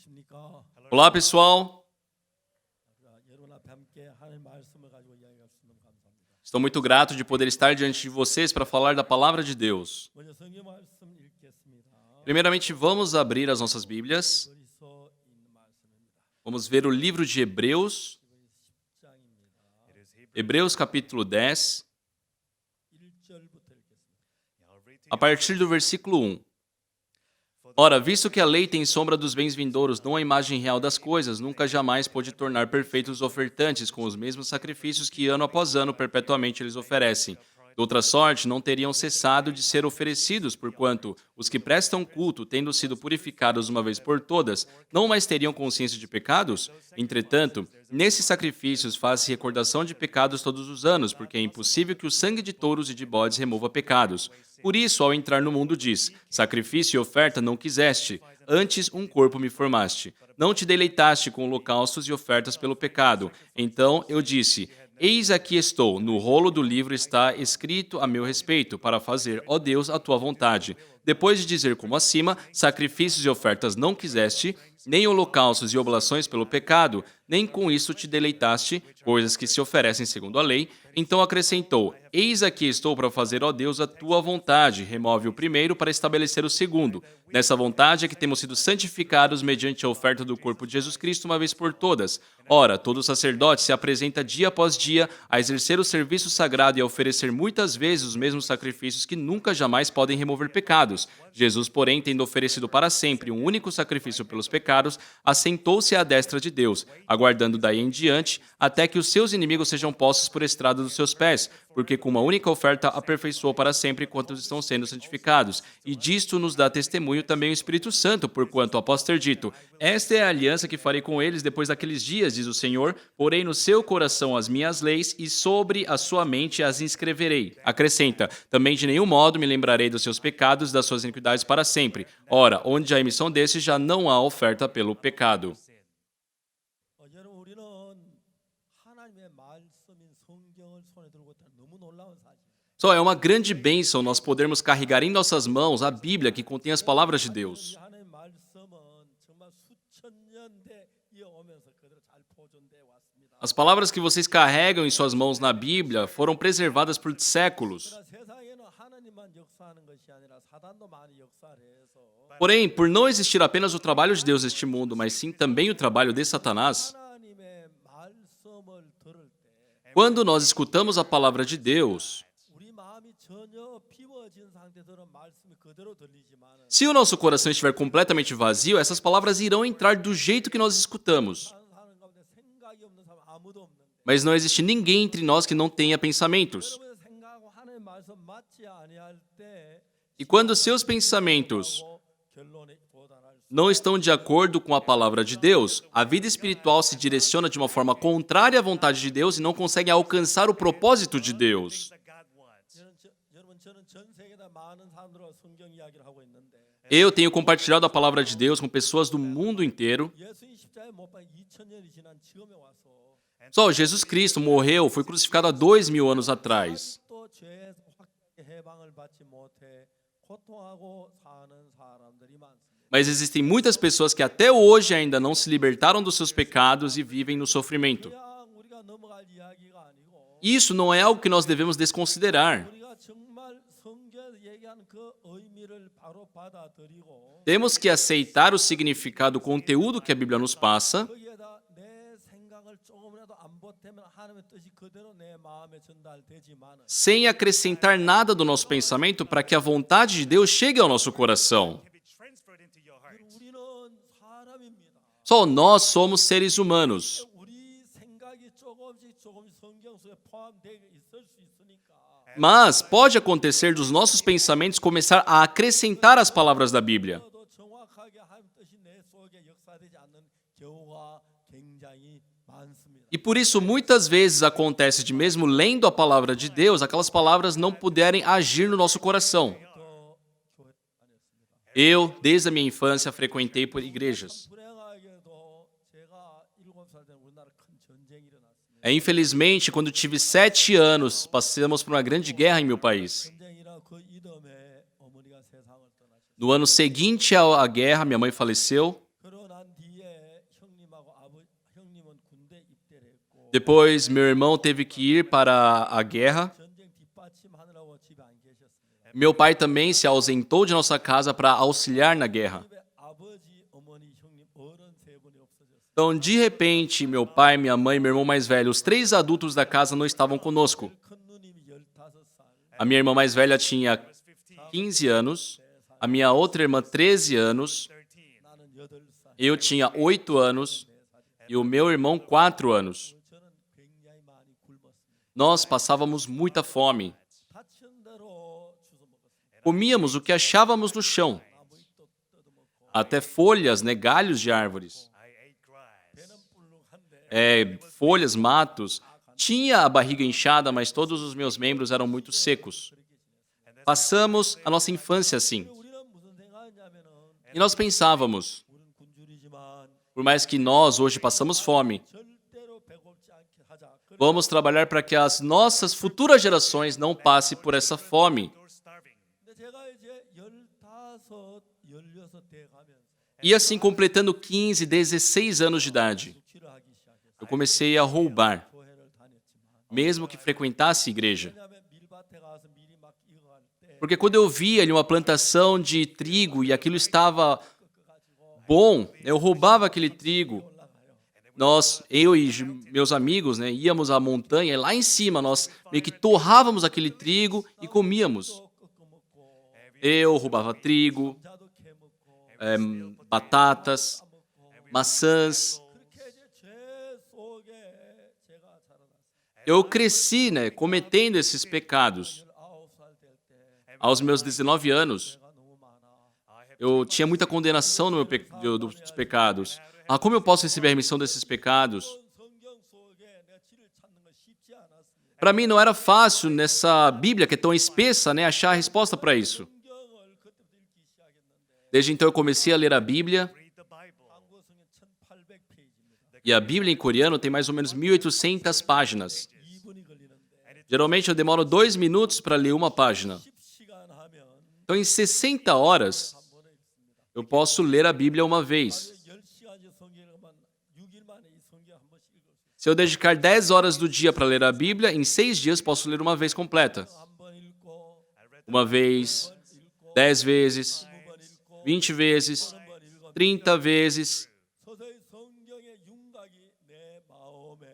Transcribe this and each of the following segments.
안녕하십니까? Olá, pessoal. 여러분 앞에 함께 하나님의 말씀을 가지고 이야기할 수 있는 감사합니다. Estou muito grato de poder estar diante de vocês para falar da palavra de Deus. 먼저 성경 말씀 읽겠습니다. Primeiramente, vamos abrir as nossas Bíblias. 그리스도 있는 말씀입니다. Vamos ver o livro de Hebreus, 10장입니다. Hebreus capítulo 10, 1절부터 읽겠습니다. a partir do versículo 1. Ora, visto que a lei tem sombra dos bens vindouros, não a imagem real das coisas, nunca jamais pôde tornar perfeitos os ofertantes com os mesmos sacrifícios que ano após ano perpetuamente eles oferecem. De outra sorte, não teriam cessado de ser oferecidos, porquanto os que prestam culto, tendo sido purificados uma vez por todas, não mais teriam consciência de pecados? Entretanto, nesses sacrifícios faz-se recordação de pecados todos os anos, porque é impossível que o sangue de touros e de bodes remova pecados. Por isso, ao entrar no mundo, diz: sacrifício e oferta não quiseste, antes um corpo me formaste. Não te deleitaste com holocaustos e ofertas pelo pecado. Então eu disse: eis aqui estou, no rolo do livro está escrito a meu respeito, para fazer, ó Deus, a tua vontade. Depois de dizer como acima, sacrifícios e ofertas não quiseste, nem holocaustos e oblações pelo pecado, nem com isso te deleitaste, coisas que se oferecem segundo a lei. Então acrescentou: eis aqui estou para fazer, ó Deus, a tua vontade. Remove o primeiro para estabelecer o segundo. Nessa vontade é que temos sido santificados mediante a oferta do corpo de Jesus Cristo uma vez por todas. Ora, todo sacerdote se apresenta dia após dia a exercer o serviço sagrado e a oferecer muitas vezes os mesmos sacrifícios que nunca jamais podem remover pecados. Jesus, porém, tendo oferecido para sempre um único sacrifício pelos pecados, assentou-se à destra de Deus, aguardando daí em diante até que os seus inimigos sejam postos por estrada dos seus pés, porque com uma única oferta aperfeiçoou para sempre quantos estão sendo santificados. E disto nos dá testemunho também o Espírito Santo, porquanto, após ter dito: esta é a aliança que farei com eles depois daqueles dias, diz o Senhor, porei no seu coração as minhas leis e sobre a sua mente as inscreverei. Acrescenta: também de nenhum modo me lembrarei dos seus pecados, das suas iniquidades para sempre. Ora, onde há emissão desses, já não há oferta pelo pecado. 여러분 우리는 하나님의 말씀인 성경을 손에 들고 있다는 너무 놀라운 사실. Só é uma grande bênção nós podermos carregar em nossas mãos a Bíblia que contém as palavras de 이 Deus. 하나님의 말씀은 정말 수천 년대 이어오면서 그대로 잘 보존돼 왔습니다. As palavras que vocês carregam em suas mãos na Bíblia foram preservadas por séculos. 그러나 세상에는 하나님만 역사하는 것이 아니라 사단도 많이 역사를 해서 Porém, por não existir apenas o trabalho de Deus neste mundo, mas sim também o trabalho de Satanás, 하나님의 말씀을 들을 때 quando nós escutamos a palavra de Deus, 우리 마음이 전혀 비워진 상태에서는 말씀이 그대로 들리지만 se o nosso coração estiver completamente vazio, essas palavras irão entrar do jeito que nós escutamos. 사는 사람 가운데 생각이 없는 사람 아무도 없는데 Mas não existe ninguém entre nós que não tenha pensamentos. 여러분의 생각하고 하나님의 말씀 맞지 아니할 때 E quando seus pensamentos 결론에 도달할 수 não estão de acordo com a palavra de Deus, a vida espiritual se direciona de uma forma contrária à vontade de Deus e não consegue alcançar o propósito de Deus. 여러분 저는 전 세계에 많은 사람들과 성경 이야기를 하고 있는데 Eu tenho compartilhado a palavra de Deus com pessoas do mundo inteiro. 예수님 십자가에 못 박혀 2000년이 지난 지금에 와서 Só Jesus Cristo morreu, foi crucificado há 2000 anos atrás. 또 죄의 해방을 받지 못해 고통하고 사는 사람들이 많습니다. Mas existem muitas pessoas que até hoje ainda não se libertaram dos seus pecados e vivem no sofrimento. 그냥 우리가 넘어갈 이야기가 아니고 Isso não é algo que nós devemos desconsiderar. 우리가 정말 성경에서 얘기하는 그 의미를 바로 받아들이고 Temos que aceitar o significado, o conteúdo que a Bíblia nos passa, 거기에다 내 생각을 조금이라도 안 보태면 하나님의 뜻이 그대로 내 마음에 전달되지만 sem acrescentar nada do nosso pensamento para que a vontade de Deus chegue ao nosso coração. 우리는 사람입니다. Só nós somos seres humanos. 우리 생각이 조금씩 성경 속에 포함되어 있을 수 있으니까 Mas pode acontecer dos nossos pensamentos começar a acrescentar as palavras da Bíblia. 또 정확하게 하나님 뜻이 내 속에 역사되지 않는 경우가 굉장히 많습니다. E por isso muitas vezes acontece de mesmo lendo a palavra de Deus, aquelas palavras não puderem agir no nosso coração. 또 교회 다녔습니다. Eu, desde a minha infância, frequentei por igrejas. 불행하게도 제가 7살 때 우리나라 큰 전쟁이 일어났습니다. Infelizmente, quando tive 7 anos, passamos por uma grande guerra em meu país. 전쟁이라 그 이듬해 어머니가 세상을 떠나셨습니다. No ano seguinte à guerra, minha mãe faleceu. 그러고 난 뒤에 형님은 군대 입대를 했고 Depois, meu irmão teve que ir para a guerra. 전쟁 뒷받침하느라고 집에 안 계셨습니다. Meu pai também se ausentou de nossa casa para auxiliar na guerra. 집에 아버지, 어머니, 형님, 어른 세 분이 없어졌어요. Então, de repente, meu pai, minha mãe e meu irmão mais velho, os 3 adultos da casa não estavam conosco. 큰 누님이 15살, A minha irmã mais velha tinha 15 anos, a minha outra irmã 13 anos, 나는 8살. eu tinha 8 anos e o meu irmão 4 anos. 저는 굉장히 많이 굶었습니다. Nós passávamos muita fome. 다친 대로 주워 먹었습니다. Comíamos o que achávamos no chão, 나무잎도 뜯어먹고 até folhas, né, galhos de árvores, 배는 불룩한데 folhas, matos. Tinha a barriga inchada, mas todos os meus membros eram muito secos. Passamos a nossa infância assim. 우리는 무슨 생각하냐면은 E nós pensávamos, 우리는 굶주리지만 por mais que nós hoje passamos fome, 절대로 배고프지 않게 하자. vamos trabalhar para que as nossas futuras gerações não passem por essa fome. 근데 제가 이제 15, 16대 가면서 E assim, completando 15, 16 anos de idade, 숙취를 하기 시작했어요. eu comecei a roubar, 교회를 다녔지만 mesmo que frequentasse igreja. 왜냐하면 밀밭에 가서 밀이 막 익어갈 때 Porque quando eu via ali uma plantação de trigo e aquilo estava bom, eu roubava aquele trigo. Eu e meus amigos, né, íamos à montanha e lá em cima nós meio que torrávamos aquele trigo e comíamos. 꺾어 먹고 Eu roubava trigo, 자도 캐먹고 batatas, maçãs. 그렇게 이제 죄 속에 제가 자라났어요. Eu cresci, né, cometendo esses pecados. 19살 될 때 Aos meus 19 anos, 죄가 너무 많아. eu tinha muita condenação no dos pecados. Ah, como eu posso receber a remissão desses pecados? 성경 속에 내 길을 찾는 건 쉽지 않았습니다. Para mim não era fácil nessa Bíblia que é tão espessa, né, achar a resposta para isso. 성경을 그때부터 읽기 시작했는데 Desde então eu comecei a ler a Bíblia, 한국 성경 1800페이지입니다. e a Bíblia em coreano tem mais ou menos 1.800 páginas. 2분이 걸리는데 Geralmente eu demoro 2 minutos para ler uma página. 10시간 하면 Então em 60 horas 한 번에 읽습니다. eu posso ler a Bíblia uma vez. 10시간이 성경을 6일 만에 이 성경 한 번씩 읽을 수 있어요. Se eu dedicar 10 horas do dia para ler a Bíblia, em 6 dias posso ler uma vez completa. 한 번 읽고 Uma vez, 10 vezes, 20번 읽고 20 vezes, 한 번 읽어 30 vezes. 서서히 성경의 윤곽이 내 마음에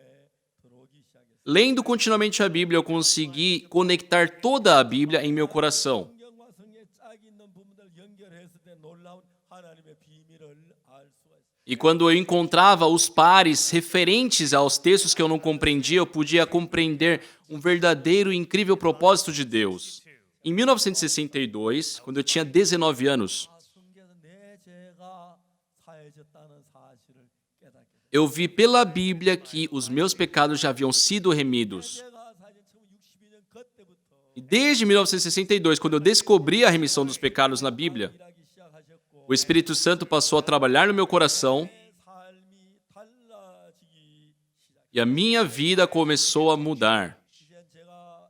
들어오기 시작했어요. Lendo continuamente a Bíblia, eu consegui conectar toda a Bíblia em meu coração. 성경과 성경의 짝이 있는 부분들 연결했을 때 놀라운 하나님의 비밀을 알 수가 있어요. E quando eu encontrava os pares referentes aos textos que eu não compreendia, eu podia compreender um verdadeiro e incrível propósito de Deus. Em 1962, quando eu tinha 19 anos, 아, 성경에서 내 죄가 사해졌다는 사실을 깨닫게 돼요. eu vi pela Bíblia que os meus pecados já haviam sido remidos. 죄가 사해진 1962년 그때부터 E desde 1962, quando eu descobri a remissão dos pecados na Bíblia, 일하기 시작하셨고 o Espírito Santo passou a trabalhar no meu coração 내 삶이 달라지기 시작. e a minha vida começou a mudar. 이제 제가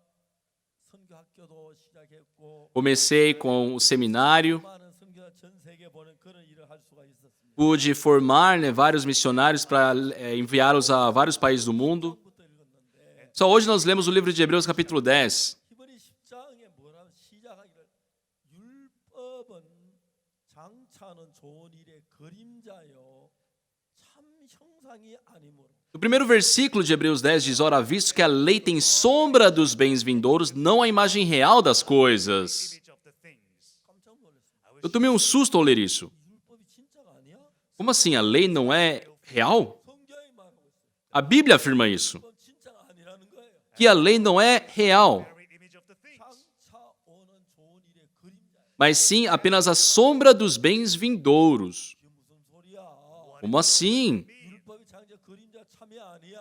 선교학교도 시작했고 Comecei com o seminário, 많은 선교사 전 세계 보낸 그런 일을 할 수가 있었습니다. pude formar, né, vários missionários para enviá-los a vários países do mundo. 부터 읽었는데 Só hoje nós lemos o livro de Hebreus, capítulo 10. 히브리 10장에 뭐라면 시작하기를 율법은 장차는 좋은 일의 그림자요 참 형상이 아니므로. No primeiro versículo de Hebreus 10 diz: Ora, visto que a lei tem sombra dos bens vindouros, não a imagem real das coisas. 깜짝 놀랐어요. Eu tomei um susto ao ler isso. 율법이 진짜가 아니야? Como assim? A lei não é real? 성경이 말하고 있어요. A Bíblia afirma isso. 율법은 진짜가 아니라는 거예요. Que a lei não é real, 장차 오는 좋은 일의 그림자예요. mas sim apenas a sombra dos bens vindouros. 이게 무슨 소리야? Como assim? 율법이 장차 그림자 참이 아니야.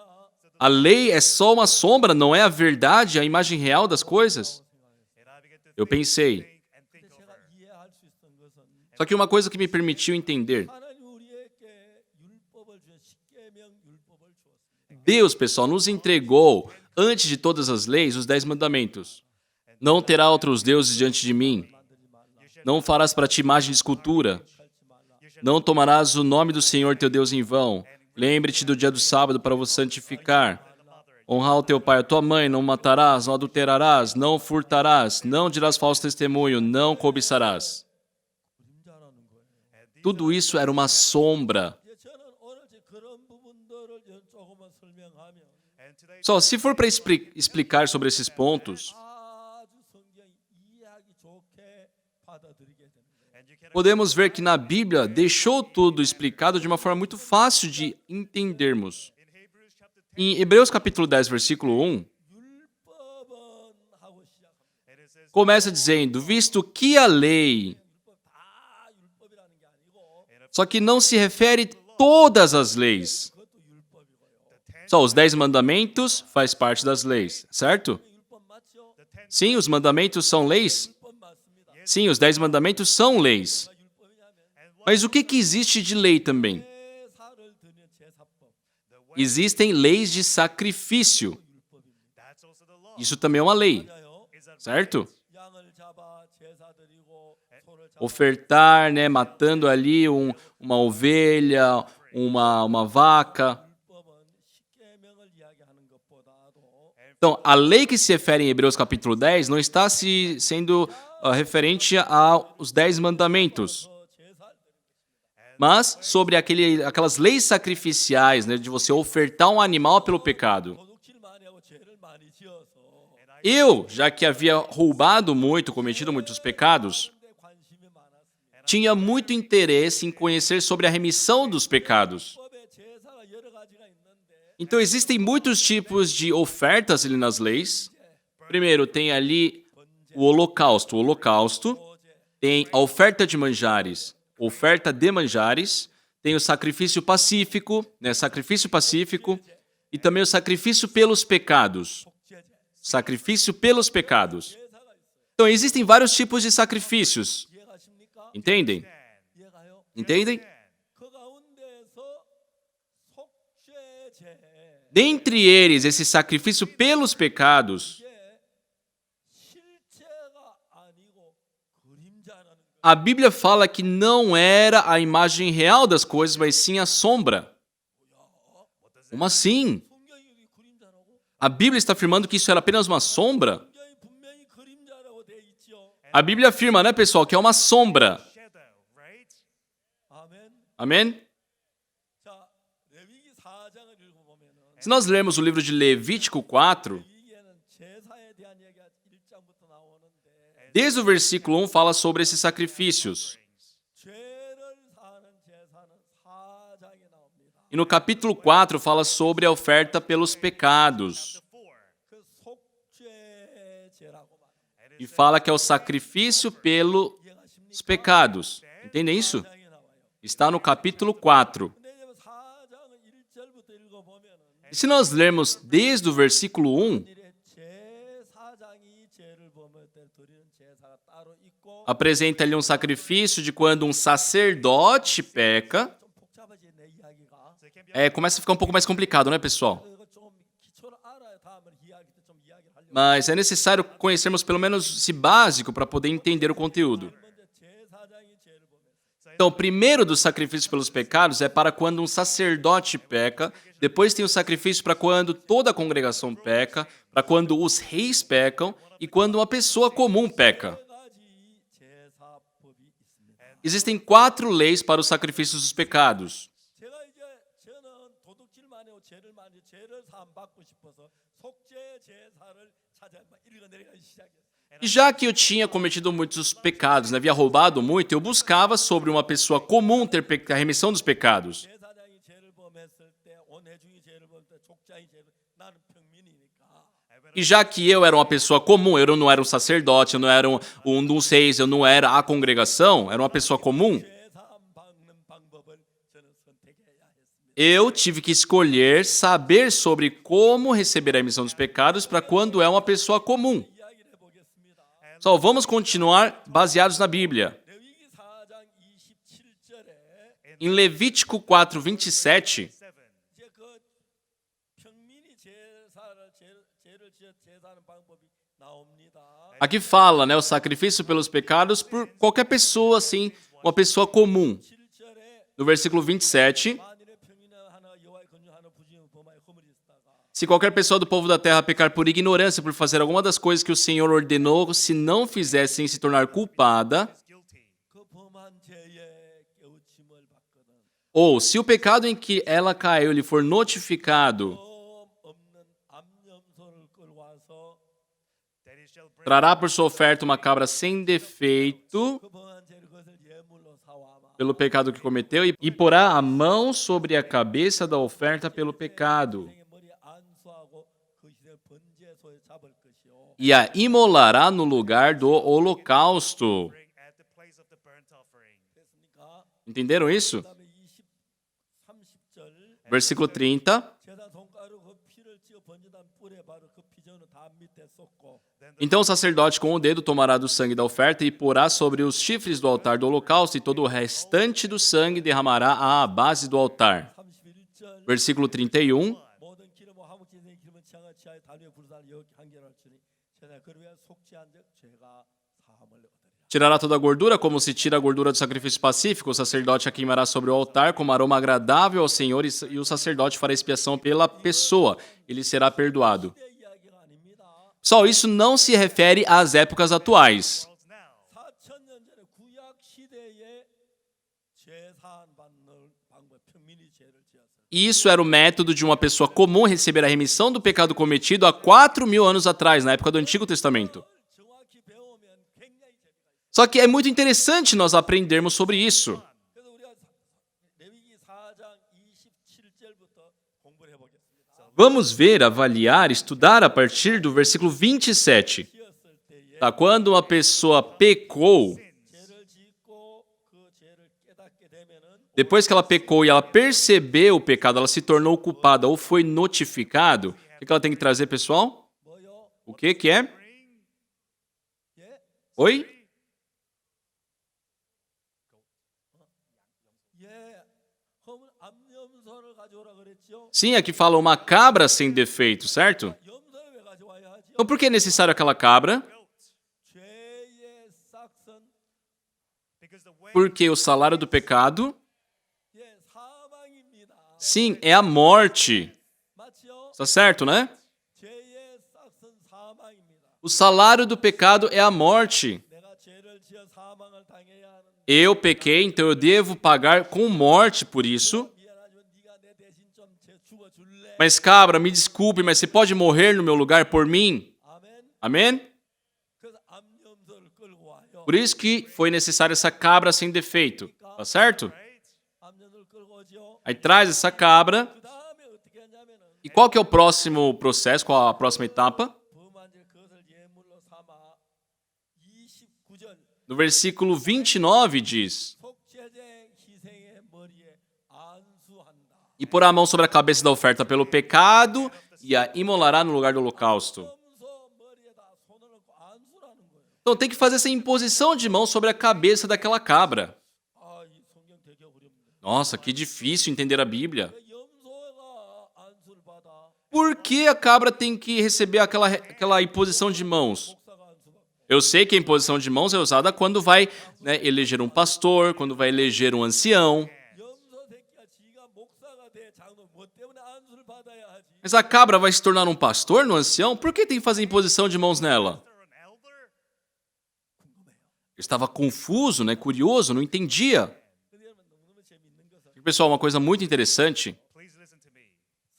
A lei é só uma sombra, não é a verdade, a imagem real das coisas? Eu pensei. 근데 제가 이해할 수 있었던 것은 Só que uma coisa que me permitiu entender: 하나님 우리에게 율법을 주신 십계명 율법을 주었습니다. Deus, pessoal, nos entregou, antes de todas as leis, os 10 mandamentos. Não terá outros deuses diante de mim. 만들지 말라. Não farás para ti imagem de escultura. 살지 말라. Não tomarás o nome do Senhor teu Deus em vão. Lembre-te do dia do sábado para você santificar. Honrar o teu pai e a tua mãe, não matarás, não adulterarás, não furtarás, não dirás falso testemunho, não cobiçarás. 그림자라는 거예요. Tudo isso era uma sombra. 저는 오늘 그런 부분들을 조금만 설명하면 Só, se for para explicar sobre esses pontos, 아주 성경이 이해하기 좋게 받아들이게 됩니다. podemos ver que na Bíblia deixou tudo explicado de uma forma muito fácil de entendermos. Em Hebreus capítulo 10, versículo 1, 율법은 하고 시작합니다. começa dizendo, visto que a lei, 율법 다 율법이라는 게 아니고 só que não se refere todas as leis. 그것도 율법이고요. Só os 10 mandamentos faz parte das leis, certo? 율법 맞죠? Sim, os mandamentos são leis? 율법 맞습니다. Sim, os 10 mandamentos são leis. 율법이냐면 Mas o que existe de lei também? 제사를 드리는 제사법 Existem leis de sacrifício. 율법입니다. Isso também é uma lei, 맞아요. certo? 양을 잡아 제사 드리고 소를 잡아 Ofertar, né, matando ali uma ovelha, uma vaca. 율법은 십계명을 이야기하는 것보다도 Então, a lei que se refere em Hebreus capítulo 10 não está sendo referente aos 10 mandamentos, 더 제사를 mas sobre aquelas leis sacrificiais, né, de você ofertar um animal pelo pecado. 도둑질 많이 하고 죄를 많이 지어서 Eu, já que havia roubado muito, cometido muitos pecados, 근데 관심이 많았습니다. tinha muito interesse em conhecer sobre a remissão dos pecados. 율법에 제사가 여러 가지가 있는데 Então, existem muitos tipos de ofertas ali nas leis. Primeiro, tem ali o holocausto. O holocausto tem a oferta de manjares, tem o sacrifício pacífico, né, sacrifício pacífico, e também o sacrifício pelos pecados. 제제 Sacrifício pelos pecados. 제사가 있어요. Então, existem vários tipos de sacrifícios. 이해가십니까? Entendem? 이해가요? Entendem? 그 가운데서 속죄제 Dentre eles, esse sacrifício pelos pecados, 이게 실체가 아니고 그림자라는 거예요. a Bíblia fala que não era a imagem real das coisas, mas sim a sombra. Como assim? 성경이 여기 그림자라고? A Bíblia está afirmando que isso era apenas uma sombra? 성경이 분명히 그림자라고 돼 있죠. A Bíblia afirma, né, pessoal, que é uma sombra. 아멘. Amém? 자, 레위기 4장을 읽어보면은 Se nós lermos o livro de Levítico 4, 레위기에는 제사에 대한 얘기가 1장부터 나오는데 desde o versículo 1 fala sobre esses sacrifícios. 죄를 사는 제사는 4장에 나옵니다. E no capítulo 4 fala sobre a oferta pelos pecados. 그 속죄제라고 말합니다. E fala que é o sacrifício pelos 이해가십니까? pecados. Entendem isso? 4장에 나와요. Está no capítulo 4. 근데 이제 4장을 1절부터 읽어보면은 E se nós lermos desde o versículo 1, 일에 제4장이 죄를 범할 때 드리는 제사가 따로 있고 apresenta ali um sacrifício de quando um sacerdote peca. 좀 복잡하지 내 이야기가 Começa a ficar um pouco mais complicado, né, pessoal? 이거 좀 기초를 알아야 다음에 이야기 때 좀 이야기를 하려고 Mas é necessário conhecermos pelo menos esse básico para poder entender o conteúdo. 먼저 제4장이 죄를 범했어요. Então, o primeiro dos sacrifícios pelos pecados é para quando um sacerdote peca, depois tem o sacrifício para quando toda a congregação peca, para quando os reis pecam e quando uma pessoa comum peca. 세 가지 제사법이 있습니다. Existem 4 leis para os sacrifícios dos pecados. 제가 이제 저는 도둑질 많이 하고 죄를 사함 받고 싶어서 속죄 제사를 찾아 읽어내리기 시작했어요. E já que eu tinha cometido muitos pecados, né, havia roubado muito, eu buscava sobre uma pessoa comum ter a remissão dos pecados. 제사장이 죄를 범했을 때 원해중이 죄를 범할 때 족장이 죄를 나는 평민이니까 E já que eu era uma pessoa comum, eu não era um sacerdote, eu não era um dos reis, eu não era a congregação, era uma pessoa comum, 죄사함 받는 방법을 저는 선택해야 했습니다. eu tive que escolher saber sobre como receber a remissão dos pecados para quando é uma pessoa comum. 이야기를 해보겠습니다. Só vamos continuar baseados na Bíblia. 레위기 4장 27절에 Em Levítico 4, 27, 이제 그 평민이 죄를 지어 제사하는 방법이 나옵니다. aqui fala, né, o sacrifício pelos pecados por qualquer pessoa, assim, uma pessoa comum. 7절에 No versículo 27, 만일의 평민을 하나 Se qualquer pessoa do povo da terra pecar por ignorância, por fazer alguma das coisas que o Senhor ordenou, se não fizesse sem se tornar culpada, 그 범한 죄의 깨우침을 받거든 ou se o pecado em que ela caiu lhe for notificado, 없는 암염소를 끌고 와서 trará por sua oferta uma cabra sem defeito 그 범한 죄를 그것을 예물로 사와마 pelo pecado que cometeu e porá a mão sobre a cabeça da oferta pelo pecado 생의 머리에 안수하고 그 희생 번제소에 잡을 것이요 e a imolará no lugar do holocausto. 됐습니까? Entenderam isso? 그다음에 30절 Versículo 30. 제사 손가루 그 피를 찍어 번제단 뿔에 바로 그 피전을 다 밑에 쏟고 Então o sacerdote com o dedo tomará do sangue da oferta e porá sobre os chifres do altar do holocausto, e todo o restante do sangue derramará à base do altar. 31절 Versículo 31. 모든 기름과 화목제사의 기름은 취향을 취하여 단위의 불사를 여기 한결할지니 제사 그를 위하여 속죄한 적 죄가 사함을 얻으리라. Tirará toda a gordura, como se tira a gordura do sacrifício pacífico. O sacerdote a queimará sobre o altar como aroma agradável ao Senhor, e o sacerdote fará expiação pela pessoa. Ele será perdoado. 때 이야기가 아닙니다. Só isso não se refere às épocas atuais. 4,000년 전에 구약 시대에 제사한 받는 방법 평민이 죄를 지었어요. Isso era o método de uma pessoa comum receber a remissão do pecado cometido há 4.000 anos atrás, na época do Antigo Testamento. 정확히 배우면 굉장히 재미가 있어요. Só que é muito interessante nós aprendermos sobre isso. 그래서 우리가 레위기 4장 27절부터 공부를 해보겠습니다. Vamos ver, avaliar, estudar a partir do versículo 27. 지었을 때에 Tá? Quando uma pessoa pecou, 죄를 짓고 그 죄를 깨닫게 되면은 depois que ela pecou e ela percebeu o pecado, ela se tornou culpada ou foi notificado, o que ela tem que trazer, pessoal? 뭐요? O que que é? 예? Oi? 예. 암염소를 가져오라 그랬죠? Sim, aqui fala uma cabra sem defeito, certo? 염소를 왜 가져와야 하죠? Então por que é necessário aquela cabra? 죄의 싹은 Porque o salário do pecado, 예, 사망입니다. sim, é a morte. 맞죠? Está certo, né? 죄의 싹은 사망입니다. O salário do pecado é a morte. 내가 죄를 지어 사망을 당해야 하는 Eu pequei, então eu devo pagar com morte por isso. 미안하지만 네가 내 대신 좀 죽어 줄래? Mas cabra, me desculpe, mas você pode morrer no meu lugar por mim? 아멘. Amém? 그래서 암염소를 끌고 와요. Por isso que foi necessário essa cabra sem defeito. Tá certo? 암염소를 끌고 오죠. Aí traz essa cabra. 그다음에 어떻게 하냐면은 E qual que é o próximo processo? Qual a próxima etapa? 범한 죄 그것을 예물로 삼아 29절 No versículo 29 diz: 속죄제 희생의 머리에 안수한다. E porá a mão sobre a cabeça da oferta pelo pecado e a imolará no lugar do holocausto. 염소 머리에다 손을 얹고 안수라는 거예요. Então tem que fazer essa imposição de mão sobre a cabeça daquela cabra. 아, 이 성경 되게 어렵네. Nossa, que difícil entender a Bíblia. 왜 염소가 안수를 받아? Por que a cabra tem que receber aquela imposição de mãos? 목사가 안수 받아. Eu sei que a imposição de mãos é usada quando vai, né, eleger um pastor, quando vai eleger um ancião. 염소 새끼가 지가 목사가 돼 장로 뭐 때문에 안수를 받아야 하지? Mas a cabra vai se tornar um pastor no ancião? Por que tem que fazer imposição de mãos nela? Eu estava confuso, né, curioso, não entendia. 근데 여러분 너무너무 재미있는 것은 Pessoal, uma coisa muito interessante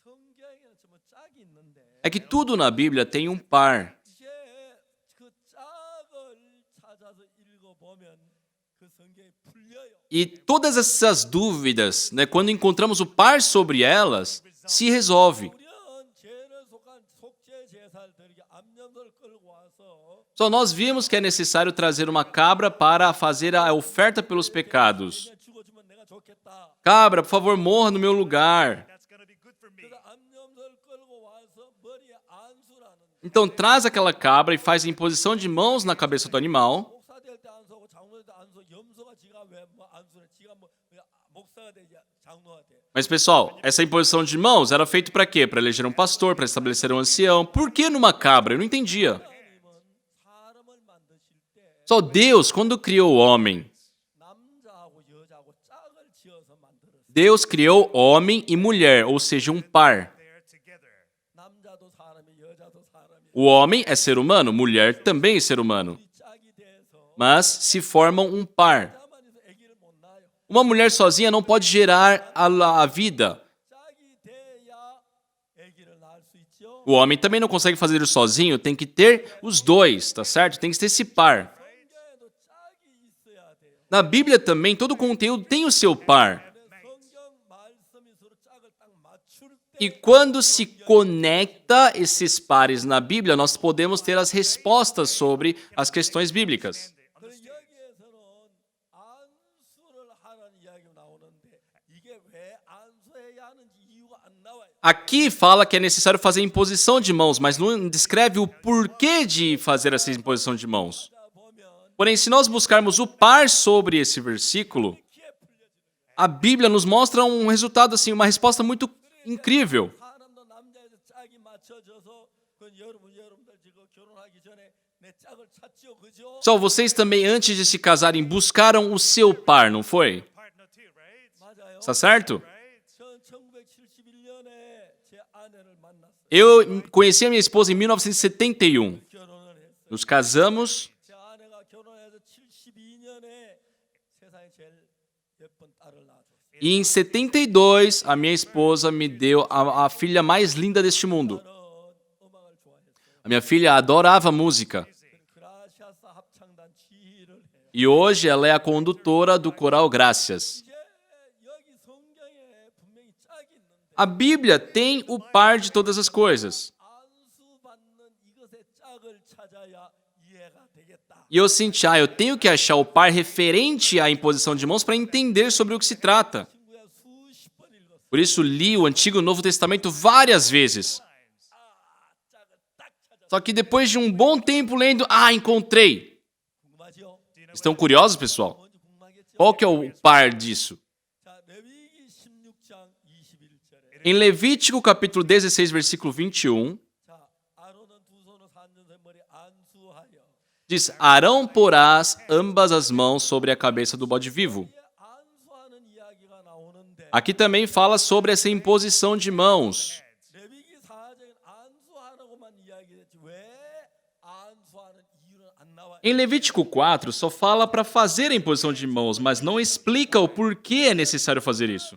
성경에는 정말 짝이 있는데 é que tudo na Bíblia tem um par. 이제 그 짝을 찾아서 읽어보면 그 성경이 풀려요. E todas essas dúvidas, né, quando encontramos o par sobre elas, se resolve. 우리는 죄를 속한 속죄 제사를 드리게 암염소를 끌고 와서 Só nós vimos que é necessário trazer uma cabra para fazer a oferta pelos pecados. 그냥 죽어주면 내가 좋겠다. Cabra, por favor, morra no meu lugar. 그래서 암염소를 끌고 와서 머리에 안수라는 Então traz aquela cabra e faz a imposição de mãos na cabeça do animal. 목사 될 때 안수하고 장로 될 때 안수. 염소가 지가 왜 뭐 안수를 지가 뭐 목사가 되지 장로가 돼. Mas pessoal, essa imposição de mãos era feita para quê? Para eleger um pastor, para estabelecer um ancião. Por que numa cabra? Eu não entendia. 하나님은 사람을 만드실 때 Só Deus, quando criou o homem, 남자하고 여자하고 짝을 지어서 만들었어요. Deus criou homem e mulher, ou seja, um par. 사람이 여자도 사람이 O homem é ser humano, mulher também é ser humano. 둘이 짝이 돼서 Mas se formam um par. 여자만 해서 아기를 못 낳아요. Uma mulher sozinha não pode gerar a vida. 짝이 돼야 아기를 낳을 수 있죠. O homem também não consegue fazer isso sozinho, tem que ter os dois, tá certo? Tem que ter esse par. 성경에도 짝이 있어야 돼요. Na Bíblia também, todo conteúdo tem o seu par. 성경 말씀이 서로 짝을 딱 맞출 E 때 quando se conecta esses pares na Bíblia, nós podemos ter as respostas sobre as questões bíblicas. 그래서 여기에서는 안수를 하라는 이야기가 나오는데 이게 왜 안수해야 하는지 이유가 안 나와요. Aqui fala que é necessário fazer imposição de mãos, mas não descreve o porquê de fazer essa imposição de mãos. 자 보면 Porém, se nós buscarmos o par sobre esse versículo, 이렇게 풀려지는 a Bíblia nos mostra um resultado assim, uma resposta muito incrível. 사람도 남자에서 짝이 맞춰져서 그 여러분들 지금 결혼하기 전에 내 짝을 찾지요, 그죠? Só vocês também, antes de se casarem, buscaram o seu par, não foi? 맞아요. Está certo? 전 1971년에 제 아내를 만났어요. Eu conheci a minha esposa em 1971. 결혼을 했어요. Nos casamos 제 아내가 결혼해서 72년에 세상에 제일 예쁜 딸을 낳았어요. e em 72 a minha esposa me deu a filha mais linda deste mundo. 저는 음악을 좋아했어요. A minha filha adorava música 그라시아스 합창단 지휘를 해요. e hoje ela é a condutora do coral Gracias. 이제 여기 성경에 분명히 짝이 있는데 A Bíblia tem o par de todas as coisas. 안수받는 이것의 짝을 찾아야 이해가 되겠다. E eu senti, eu tenho que achar o par referente à imposição de mãos para entender sobre o que se trata. 친구야 수십 번 읽었어. Por isso li o Antigo e o Novo Testamento várias vezes. 짝을 딱 찾아. Só que depois de um bom tempo lendo, encontrei. 궁금하죠? Estão curiosos, pessoal? 뭔지 궁금하겠죠? Qual que é o par disso? 자, 레위기 16장 21절에 Em Levítico capítulo 16, versículo 21, 자, 아론은 두 손으로 산전세 머리 안수하여 diz: Arão porás ambas as mãos sobre a cabeça do bode vivo. 이게 안수하는 이야기가 나오는데 Aqui também fala sobre essa imposição de mãos. 레위기 4장은 안수하라고만 이야기했지 왜 안수하는 이유는 안 나와요. Em Levítico 4, só fala para fazer a imposição de mãos, mas não explica o porquê é necessário fazer isso.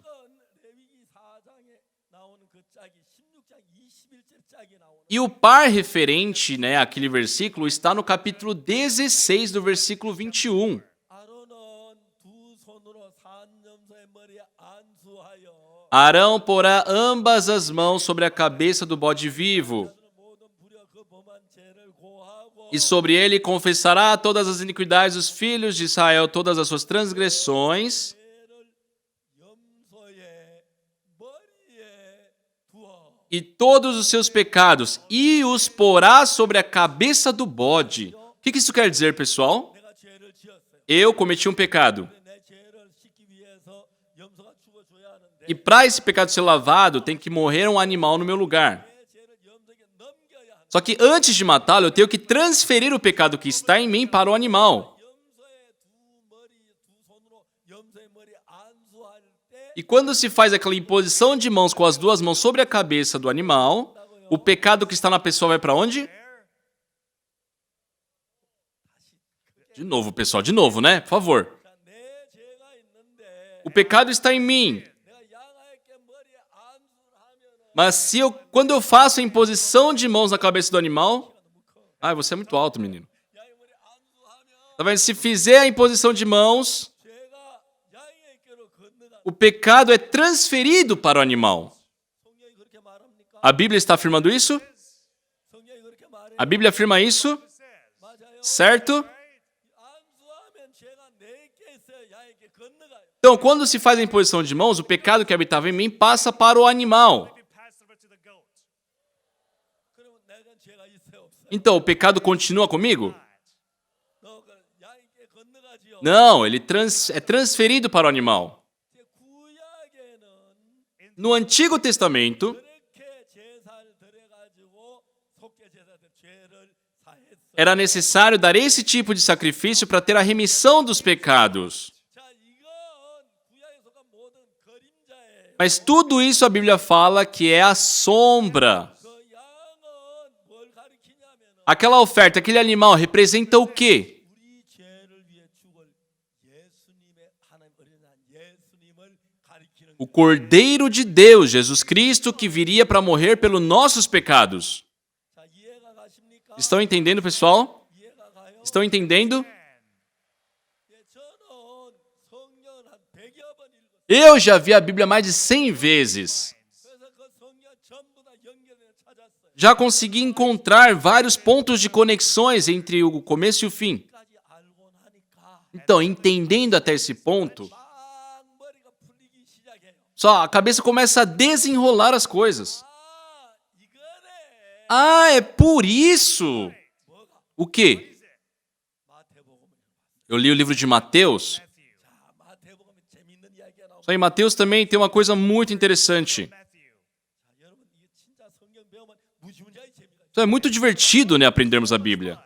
레위기 4장에 나오는 그 짝이 16장 21절 짝이 나오는 E o par referente, àquele versículo, está no capítulo 16 do versículo 21. 아론은 두 손으로 산점소의 머리에 안수하여 Arão porá ambas as mãos sobre a cabeça do bode vivo, 모든 불효 그 범한 죄를 고하고 e sobre ele confessará todas as iniquidades dos filhos de Israel, todas as suas transgressões, 죄를 염소의 머리에 두어 e todos os seus pecados, e os porá sobre a cabeça do bode. O que isso quer dizer, pessoal? 내가 죄를 지었어요. Eu cometi um pecado. 내 죄를 씻기 위해서 염소가 죽어줘야 하는데 E para esse pecado ser lavado, tem que morrer um animal no meu lugar. 내 죄를 염소에게 넘겨야 한다. Só que antes de matá-lo, eu tenho que transferir o pecado que está em mim para o animal. 염소의 두 손으로 염소의 머리 안수할 때 E quando se faz aquela imposição de mãos com as duas mãos sobre a cabeça do animal, o pecado que está na pessoa vai para onde? De novo, pessoal, de novo, né? Por favor. 자, 내 죄가 있는데 O pecado está em mim. 내가 양아에게 머리에 안수를 하면은 Mas quando eu faço a imposição de mãos na cabeça do animal... você é muito alto, menino. 양의 머리 안수하면 Tá vendo? Se fizer a imposição de mãos, 죄가 양에게로 건너가. o pecado é transferido para o animal. 성경이 그렇게 말합니까? A Bíblia está afirmando isso? 성경이 그렇게 말해. A Bíblia afirma isso? 맞아요. Certo? 안수하면 죄가 내게 있어요. 양에게 건너가요. Então, quando se faz a imposição de mãos, o pecado que habitava em mim passa para o animal. 그러면 내가 죄가 있어요, 없어요? Então, o pecado continua comigo? 너 그 양에게 건너가지요. Não, ele é transferido para o animal. 이제 구약에는 No Antigo Testamento, 그렇게 제사를 드려가지고 속죄 제사들 죄를 사했어. era necessário dar esse tipo de sacrifício para ter a remissão dos pecados. 자, 이건 구약에 속한 모든 그림자예요. Mas tudo isso a Bíblia fala que é a sombra. 그 양은 Aquela oferta, aquele animal representa o quê? 우리 죄를 위해 죽을 예수님의 하나님 어린 양 예수님을 가리키는 O Cordeiro de Deus, Jesus Cristo, que viria para morrer pelos nossos pecados. 자, 이해가 가십니까? Estão entendendo, pessoal? 이해가 가요? Estão entendendo? 예, 저는 성경을 한 100여 번 읽었어요. Eu já vi a Bíblia mais de 100 vezes. 그래서 그 성경 전부 다 연결해 찾았어요. Já consegui encontrar vários pontos de conexões entre o começo e o fim. 까지 알고 나니까 Então, entendendo até esse ponto, 막 머리가 풀리기 시작해요. só a cabeça começa a desenrolar as coisas. 아, 이거네. Ah, é por isso! 뭐가? O quê? 마태복음을. Eu li o livro de Mateus. 자, 마태복음에 재밌는 이야기가 나옵니다. Só em Mateus também tem uma coisa muito interessante. 자, 여러분 이게 진짜 성경 배우면 무지무지하게 재미가 있어요. Então é muito divertido, né, aprendermos a Bíblia.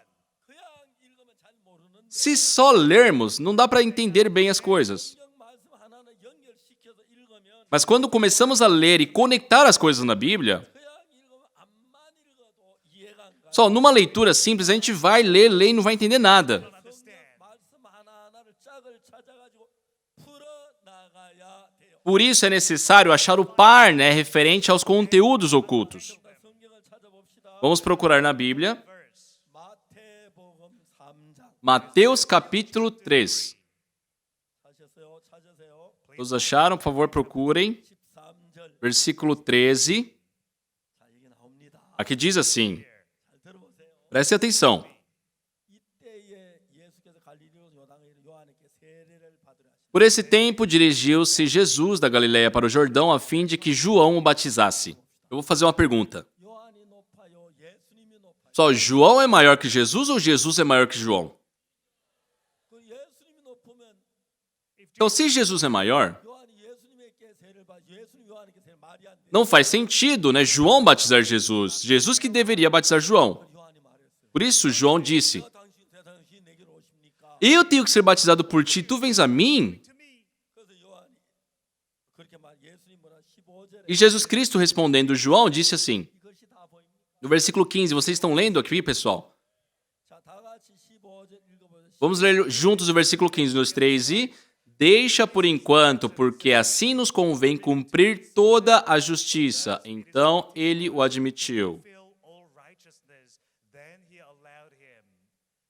그냥 읽으면 잘 모르는데 Se só lermos, não dá para entender bem as coisas. 성경 말씀 하나는 연결시켜서 읽으면 Mas quando começamos a ler e conectar as coisas na Bíblia, 그냥 읽으면 앞만 읽어도 이해가 안 가요. só numa leitura simples a gente vai ler e não vai entender nada. 성경 말씀 하나하나를 짝을 찾아가지고 풀어 나가야 돼요. Por isso é necessário achar o par, né, referente aos conteúdos ocultos. 성경을 찾아봅시다. Vamos procurar na Bíblia, 마태복음 3장. Mateus capítulo 3. 찾으세요. 찾으세요. Todos acharam? Por favor, procurem. 13절. Versículo 13. 자, 이게 나옵니다. Aqui diz assim, 잘 들어보세요. preste atenção. 이때에 예수께서 갈릴리로 요단에 요한에게 세례를 받으라 하시니 Por esse tempo, dirigiu-se Jesus da Galiléia para o Jordão a fim de que João o batizasse. Eu vou fazer uma pergunta. 요한이 높아요. 예수님이 높아요. Só João é maior que Jesus ou Jesus é maior que João? 그 예수님이 높으면 Então, se Jesus é maior, 요한이 예수님에게 세례를 받 예수님 요한에게 세례 말이 안 돼. não faz sentido, né? João batizar Jesus. Jesus que deveria batizar João. 요한이 말했어요. Por isso, João disse, 내가 당신 내게로 오십니까? eu tenho que ser batizado por ti, tu vens a mim? 그래서 요한이 그렇게 말 예수님 뭐라 15절에 E Jesus Cristo respondendo João disse assim, 이것이 다 보입니다. no versículo 15, vocês estão lendo aqui, pessoal? 자, 다 같이 15절 읽어보세요. Vamos ler juntos o versículo 15, nos 3 e... Deixa por enquanto, porque assim nos convém cumprir toda a justiça. Então ele o admitiu. fulfill all righteousness. Then he allowed him.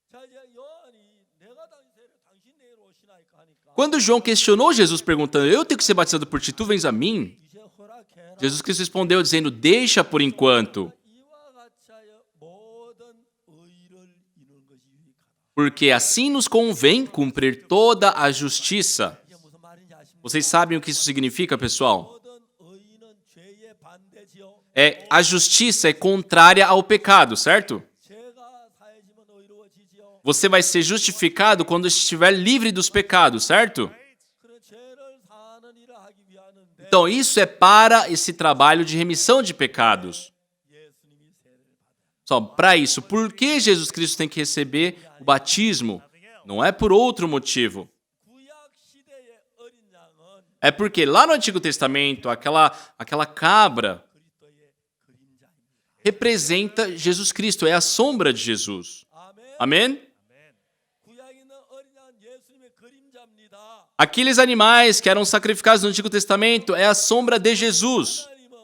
자, 이제 요한이 내가 당신 내게로 오시나이까 하니까 Quando João questionou Jesus perguntando, eu tenho que ser batizado por ti, tu vens a mim? 이제 허락해라. Jesus Cristo respondeu dizendo, deixa por enquanto, 이와 같이 하여 모든 의를 이루는 것이 유익하다. porque assim nos convém cumprir toda a justiça. 이게 무슨 말인지 아십니까? Vocês sabem o que isso significa, pessoal? 모든 의는 죄의 반대지요. A justiça é contrária ao pecado, certo? 죄가 사해지면 의로워지지요. Você vai ser justificado quando estiver livre dos pecados, certo? 그런 죄를 사하는 일을 하기 위하는데 Então, isso é para esse trabalho de remissão de pecados. 예수님이 세례를 받아요. Só para isso, por que Jesus Cristo tem que receber o batismo? Não é por outro motivo. 구약 시대의 어린 양은 É porque lá no Antigo Testamento, aquela cabra 그리스도의 그림자입니다. representa Jesus Cristo, é a sombra de Jesus. 아멘. Amém? 구약에 있는 어린 양은 예수님의 그림자입니다. Aqueles animais que eram sacrificados no Antigo Testamento é a sombra de Jesus. 하나님은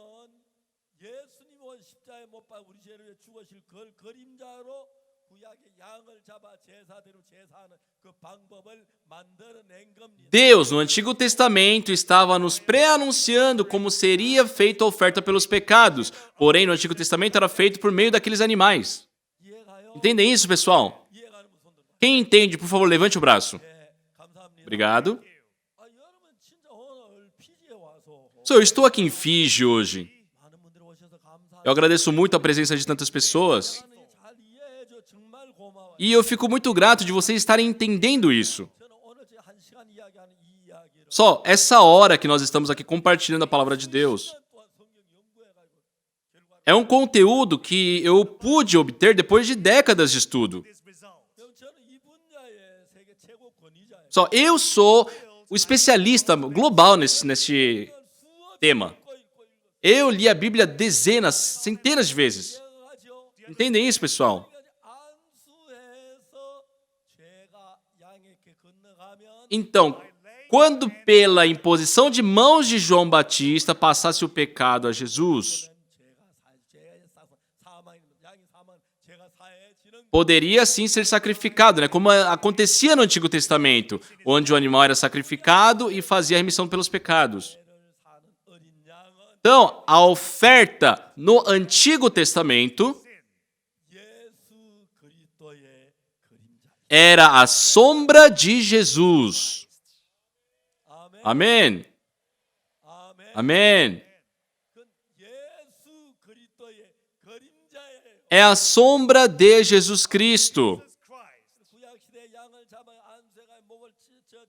예수님은 십자가에 못 박아 우리 죄를 위해 죽으실 그 그림자로 구약의 양을 잡아 제사대로 제사하는 그 방법을 만들어낸 겁니다. Deus, no Antigo Testamento, estava nos pré-anunciando como seria feita a oferta pelos pecados. Porém, no Antigo Testamento era feito por meio daqueles animais. 이해가요? Entendem isso, pessoal? 이해가는 분 손 들어. Quem entende, por favor, levante o braço. 네, 감사합니다. Obrigado. 아, 여러분 진짜 오늘 피지에 와서 Eu estou aqui em Fiji hoje. 많은 분들이 오셔서 감사합니다. Eu agradeço muito a presença de tantas pessoas. 잘 이해해줘 정말 고마워요. E eu fico muito grato de vocês estarem entendendo isso. 저는 오늘 제 1시간 이야기하는 이 이야기를 Só essa hora que nós estamos aqui compartilhando a palavra de Deus 10년 동안 성경 연구해가지고 결과 é um conteúdo que eu pude obter depois de décadas de estudo. This result. 저는 이 분야의 세계 최고 권위자예요. Só eu sou o especialista global nesse tema. Eu li a Bíblia dezenas, centenas de vezes. 이해가죠? Entendem isso, pessoal? Então, quando pela imposição de mãos de João Batista passasse o pecado a Jesus, poderia sim ser sacrificado, né? Como acontecia no Antigo Testamento, onde o animal era sacrificado e fazia a remissão pelos pecados. Então, a oferta no Antigo Testamento 예수 그리스도의 그림자. era a sombra de Jesus. 아멘. Amém? 아멘. Amém? 그 예수 그리스도의 그림자예요. É a sombra de Jesus Cristo. Jesus Christ. 구약 시대 양을 잡아 안수해가 목을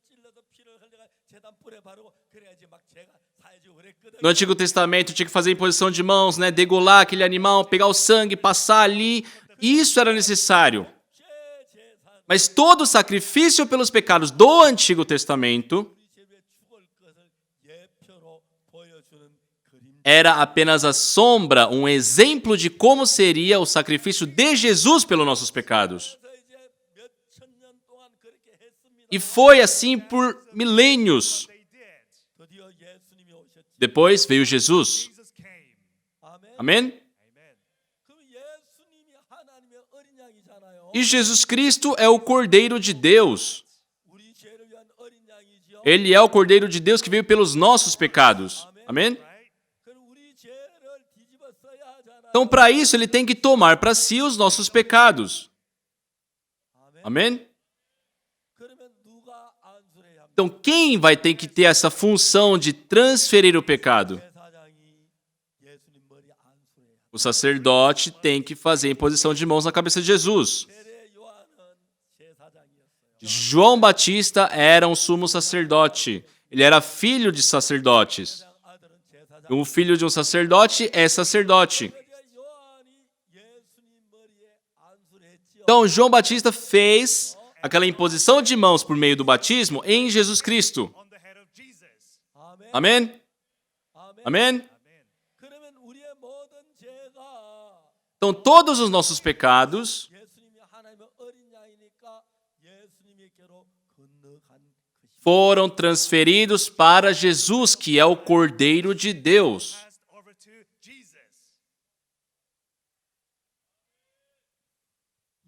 찔러서 피를 흘려가 제단 뿔에 바르고 그래야지 막 제가 사야지 그랬거든요. No Antigo Testamento tinha que fazer imposição de mãos, né? Degolar aquele animal, pegar o sangue, passar ali. Isso era necessário. 제산 Mas todo o sacrifício pelos pecados do Antigo Testamento 우리 집에 죽을 것을 예표로 보여주는 그림. era apenas a sombra, um exemplo de como seria o sacrifício de Jesus pelos nossos pecados. 그래서 이제 몇 천 년 동안 그렇게 했습니다. E foi assim por milênios. They did. 드디어 예수님이 오셨지. Depois veio Jesus. Jesus came. 아멘. Amém? Amen. 그럼 예수님이 하나님의 어린 양이잖아요. E Jesus Cristo é o Cordeiro de Deus. 우리 죄를 위한 어린 양이죠. Ele é o Cordeiro de Deus que veio pelos nossos pecados. Amém? Right? 그럼 우리 죄를 뒤집어 써야 하잖아요. Então, para isso, ele tem que tomar para si os nossos pecados. 아멘. Amém? 그러면 누가 안수를 해야 합니까? Então, quem vai ter que ter essa função de transferir o pecado? 제사장이 예수님 머리 안수해야 합니다. O sacerdote tem que fazer a imposição de mãos na cabeça de Jesus. 세례 요한은 제사장이었어요. João Batista era um sumo sacerdote. Ele era filho de sacerdotes. 제사장 아들은 제사장. Um filho de um sacerdote é sacerdote. 그러니까 요한이 예수님 머리에 안수를 했지요. Então, João Batista fez aquela imposição de mãos por meio do batismo em Jesus Cristo. On the head of Jesus. 아멘. Amém? 아멘. Amém? Amen. 그러면 우리의 모든 죄가 Então, todos os nossos pecados 예수님이 하나님의 어린 양이니까 예수님에게로 건너간 것입니다. foram transferidos para Jesus, que é o Cordeiro de Deus. Passed over to Jesus.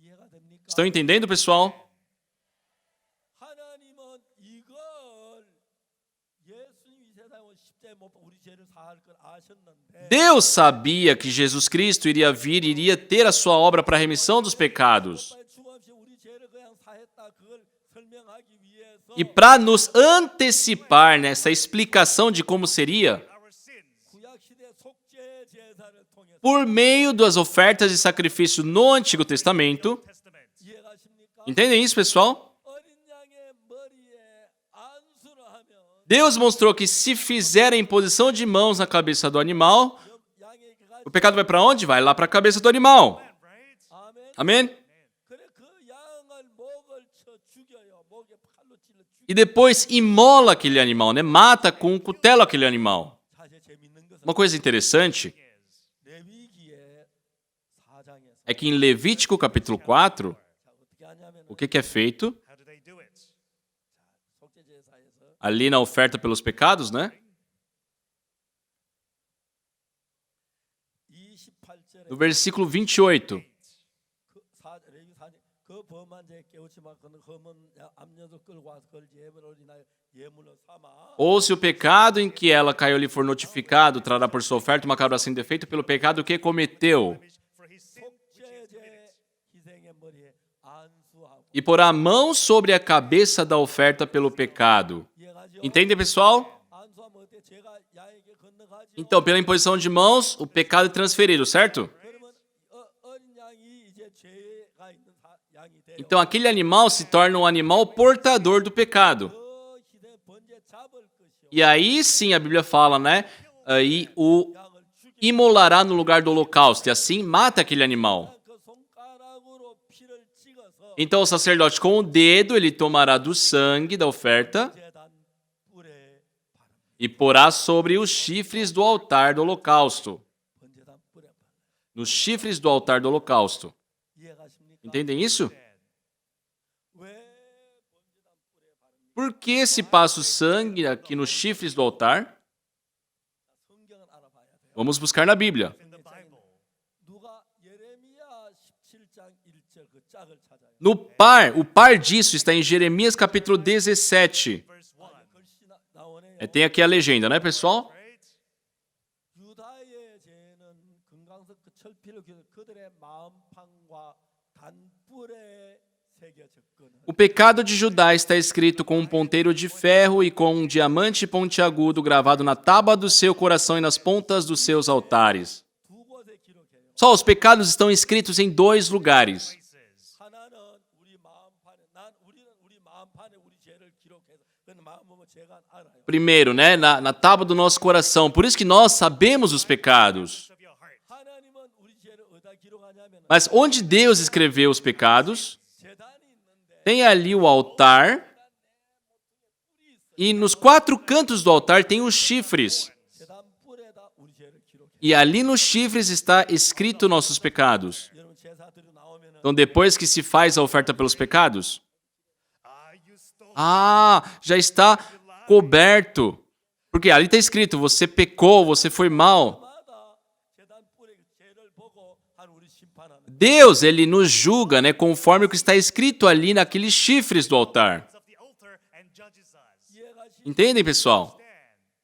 이해가 됩니까? Estão entendendo, pessoal? 하나님은 이걸 예수님이 세상에 온 십자가에 못 박아 우리 죄를 사할 걸 아셨는데 Deus sabia que Jesus Cristo iria vir, iria ter a sua obra para a remissão dos pecados. 오빠의 죽음 없이 우리 죄를 그냥 사했다 그걸 설명하기 위해서 E para nos antecipar nessa explicação de como seria, Our sins. 구약 시대 속죄 제사를 통해서 por meio das ofertas de sacrifício no Antigo Testamento, Testament. 이해가십니까? entendem isso, pessoal? 어린 양의 머리에 안수를 하면 Deus mostrou que se fizer a imposição de mãos na cabeça do animal, 양의 개가 o pecado vai para onde? Vai lá para a cabeça do animal. Right? 아멘. Amém? 그래 그 양을 목을 쳐 죽여요. 목에 칼로 찔러 죽여. E depois imola aquele animal, né? Mata com um cutelo aquele animal. 사실 재밌는 것은 Uma coisa interessante 레위기의 4장에서 é que em Levítico capítulo 4, 자, 어떻게 하냐면 o que é feito? How do they do it? 속죄 제사에서 Ali na oferta pelos pecados, né? 28절에 No versículo 28. 레위 4장 그 범한 자 깨우치마 그는 험은 암녀도 끌고 와서 그걸 예물로 인하여 예물로 삼아 Ou se o pecado em que ela caiu lhe for notificado, trará por sua oferta uma cabra sem defeito pelo pecado que cometeu. For his sin, which he has 속죄제 committed. 희생의 머리에 안수하고 E porá a mão sobre a cabeça da oferta pelo pecado. 이해가죠? Entende, pessoal? 안수하면 어때? 제가 야에게 건너가죠. Então, pela imposição de mãos, o pecado é transferido, certo? 그러면 어린 양이 이제 죄가 있는 양이 돼요. Então, aquele animal se torna um animal portador do pecado. 그 희생 번제 잡을 것이요. E aí sim a Bíblia fala, né? Aí o 양을 죽여 imolará no lugar do holocausto, e assim mata aquele animal. 그 손가락으로 피를 찍어서 Então o sacerdote com o dedo, ele tomará do sangue da oferta 제단 뿔에 바릅니다. e porá sobre os chifres do altar do holocausto. 번제단 뿔에 바릅니다. Nos chifres do altar do holocausto. 이해가십니까? Entendem isso? 왜 번제단 뿔에 바릅니까? Por que se passa o sangue aqui nos chifres do altar? 성경을 알아봐야 돼요. Vamos buscar na Bíblia. In the Bible. 누가 예레미야 17장 1절 그 짝을 찾아요. O par disso está em Jeremias capítulo 17. Verse 1. 글씨 나오네요. Tem aqui a legenda, né, pessoal? Right? 유다의 죄는 금강석 그 철피를 그들의 마음판과 단뿔에 새겨졌거늘. O pecado de Judá está escrito com um ponteiro de ferro e com um diamante pontiagudo gravado na tábua do seu coração e nas pontas dos seus altares. 두 곳에 기록해요. Só os pecados estão escritos em 2 lugares. Places. 하나는 우리 마음판에 우리는 우리 마음판에 우리 죄를 기록해서 그는 마음은 죄가 알아요. Primeiro, né, na tábua do nosso coração. Por isso que nós sabemos os pecados. Of your heart. 하나님은 우리 죄를 어디다 기록하냐면 Mas onde Deus escreveu os pecados, 재단이 있는데 tem ali o altar e nos 4 cantos do altar tem os chifres. 재단 뿔에다 우리 죄를 기록해. E ali nos chifres está escrito nossos pecados. 여러분 제사들이 나오면은 Então depois que se faz a oferta pelos pecados, You stole. já está coberto. Porque ali está escrito, você pecou, você foi mal. 마다 재단 뿔에 죄를 보고 한 우리 심판하는 Deus, ele nos julga, né, conforme o que está escrito ali naqueles chifres do altar. Of the altar and judges us. 이해가 시 Entendem, pessoal?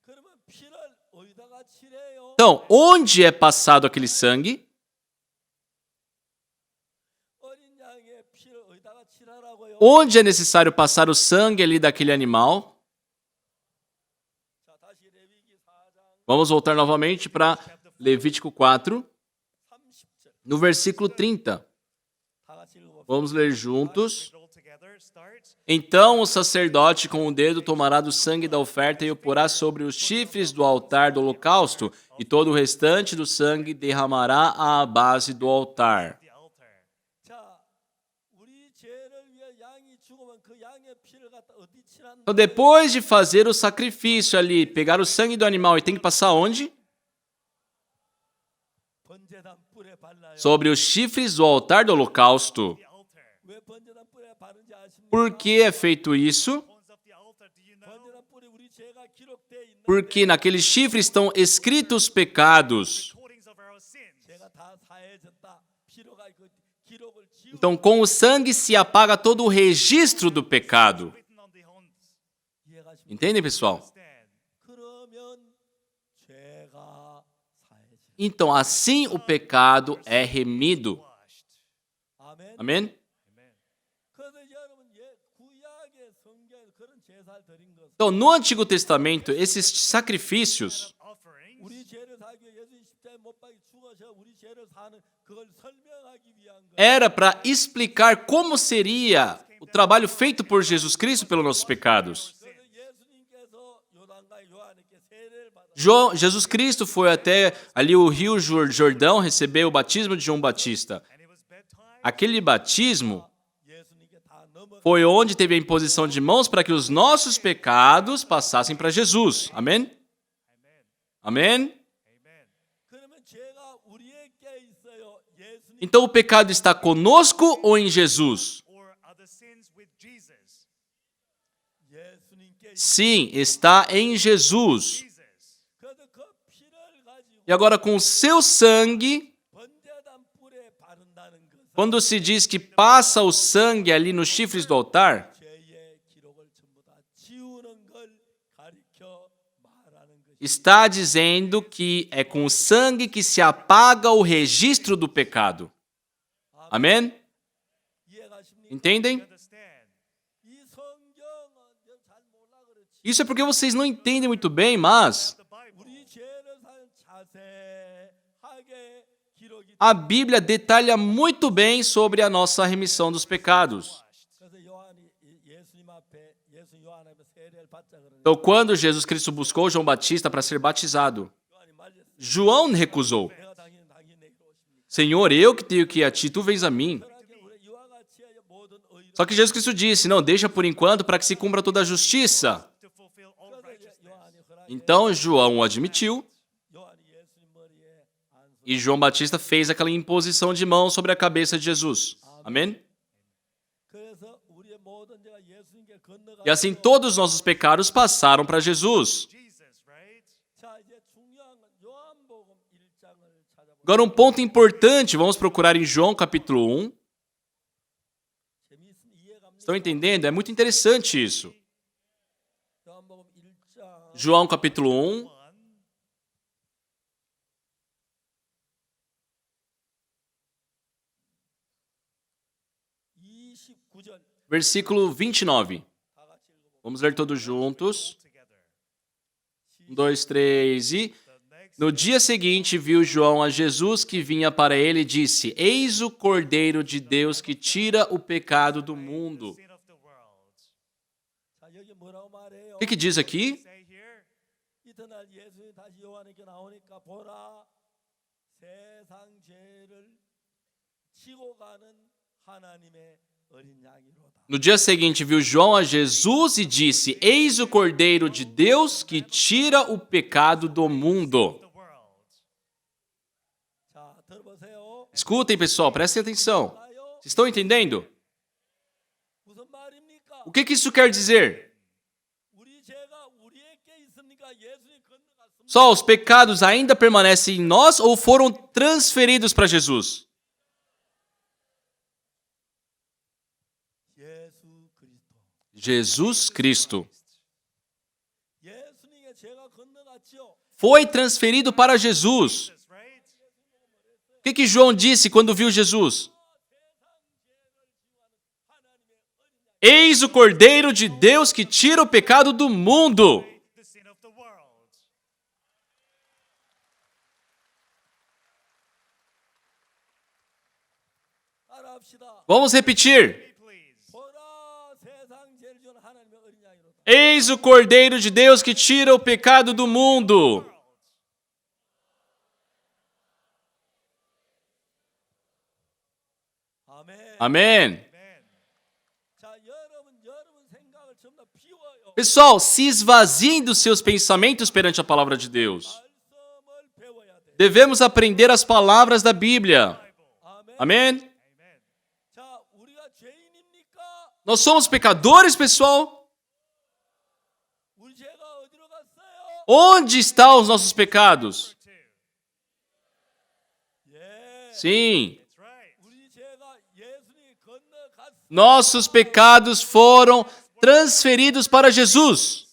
그러면 피를 어디다가 칠해요? Então, onde é passado aquele sangue? 어린 양의 피를 어디다가 칠하라고요? Onde é necessário passar o sangue ali daquele animal? 자, 다시 레위기 4장 Vamos voltar novamente para Levítico 4, 30절. no versículo 30. 다 같이 읽어봅시다. Vamos ler juntos. Read it all together. Start. Então o sacerdote com o dedo tomará do sangue da oferta e o porá sobre os chifres do altar do holocausto, e todo o restante do sangue derramará à base do altar. The altar. 자, 우리 죄를 위해 양이 죽으면 그 양의 피를 갖다 어디 칠한다? Então, depois de fazer o sacrifício ali, pegar o sangue do animal e tem que passar onde? 번제단 뿔에 발라요. Sobre os chifres do altar do holocausto. The altar. 왜 번제단 뿔에 바른지 아십니까? Por que é feito isso? Horns of the altar. Do you know? 번제단 뿔에 우리 죄가 기록되어 있는 Porque naqueles chifres estão escritos pecados. Recordings of our sins. 죄가 다 사해졌다. 피로가 그 기록을 지우고 Então, com o sangue se apaga todo o registro do pecado. Written on the horns. 이해가십니까? Entendem, pessoal? Stand. 그러면 죄가 사해져. Então, assim o pecado é remido. Washed. 아멘. Amém? 그래서 여러분 구약의 성경에 그런 제사를 드린 것은 Então, no Antigo Testamento, esses sacrifícios Offerings. 우리 죄를 사기 위해 예수님 십자가에 못 박혀 죽어서 우리 죄를 사는 그걸 설명하기 위한 거. era para explicar como seria o trabalho feito por Jesus Cristo pelos nossos pecados. 그래서 예수님께서 요단과 요한에게 세례를 받아 Jesus Cristo foi até ali o Rio Jordão receber o batismo de João Batista. And it was bedtime. Aquele batismo 예수님께 다 넘어. foi onde teve a imposição de mãos para que os nossos pecados passassem para Jesus. Amém? Amém? Amen. 그러면 죄가 우리에게 있어요. 예수님 Então o pecado está conosco ou em Jesus? Or are the sins with Jesus? 예수님께 Sim, está em Jesus. Jesus. 그래서 그 피를 가지고 E agora com o seu sangue, 번제단 뿔에 바른다는 것은 quando se diz que passa o sangue ali nos chifres do altar, 죄의 기록을 전부 다 지우는 걸 가리켜 말하는 것이. está dizendo que é com o sangue que se apaga o registro do pecado. Amém? 이해가십니까? Entendem? Understand? 이 성경은 잘 몰라 그렇지. Isso é porque vocês não entendem muito bem, mas The Bible. 우리 죄를 사는 자세하게 기록이. a Bíblia detalha muito bem sobre a nossa remissão dos pecados. 그래서 요한이 예수님 앞에 요한 앞에 세례를 받자 그러는데 Então, quando Jesus Cristo buscou João Batista para ser batizado, 요한이 말렸어. João recusou. 내가 당연히 내게 오십니까? Senhor, eu que tenho que ir a ti, tu vens a mim. 그러나 우리 이와 같이 모든 의를 Só que Jesus Cristo disse, não, deixa por enquanto para que se cumpra toda a justiça. To fulfill all 그래서 righteousness. 요한이 허락해. Então, João o admitiu 요한이 예수님 머리에 안수. e João Batista fez aquela imposição de mão sobre a cabeça de Jesus. Amém? 그래서 우리의 모든 모든 죄가 예수님께 건너가. E assim todos os nossos pecados passaram para Jesus. Jesus, right? 자, 이제 중요한 건 요한복음 1장을 찾아보면 Agora um ponto importante, vamos procurar em João capítulo 1. 재미있는 이해갑니다. Estão entendendo? É muito interessante isso. 요한복음 1장 João capítulo 1, 29절 versículo 29. 다 같이 읽어보고 Vamos ler todos juntos. Together. 1, 2, 3 e... No dia seguinte, viu João a Jesus que vinha para ele e disse: Eis o Cordeiro de Deus que tira o pecado do mundo. Sin of the world. 자, 여기 뭐라고 말해요? O que diz aqui? Say here, 이튿날 예수님이 다시 요한에게 나오니까 보라 세상 죄를 지고 가는 하나님의 어린 양이로다. No dia seguinte, viu João a Jesus e disse: Eis o Cordeiro de Deus que tira o pecado do mundo. the world. 자, 들어보세요. Escutem, pessoal, prestem atenção. 봐요. Vocês estão entendendo? 무슨 말입니까? O que isso quer dizer? 우리 죄가 우리에게 있습니까? 예수님 건너갔습니까? Só os pecados ainda permanecem em nós ou foram transferidos para Jesus? 예수 그리스도. Jesus Cristo. 예수님의 죄가 건너갔지요. Foi transferido para Jesus. Jesus, right? O que João disse quando viu Jesus? Eis o Cordeiro de Deus que tira o pecado do mundo. The sin of the world. 따라합시다. Vamos repetir. Please. 보라 세상 죄를 지은 하나님의 어린 양이로다. Eis o Cordeiro de Deus que tira o pecado do mundo. 아멘. Amém. Amen. 자, 여러분 생각을 전부 다 비워요. Pessoal, se esvaziem dos seus pensamentos perante a palavra de Deus. 말씀을 배워야 돼. Devemos aprender as palavras da Bíblia. 아멘. Amém? Amen. 자, 우리가 죄인입니까? Nós somos pecadores, pessoal? 우리 죄가 어디로 갔어요? Onde estão os nossos pecados? Two. 예. Sim, That's right. 우리 죄가 예수님 건너갔어. nossos pecados foram transferidos para Jesus.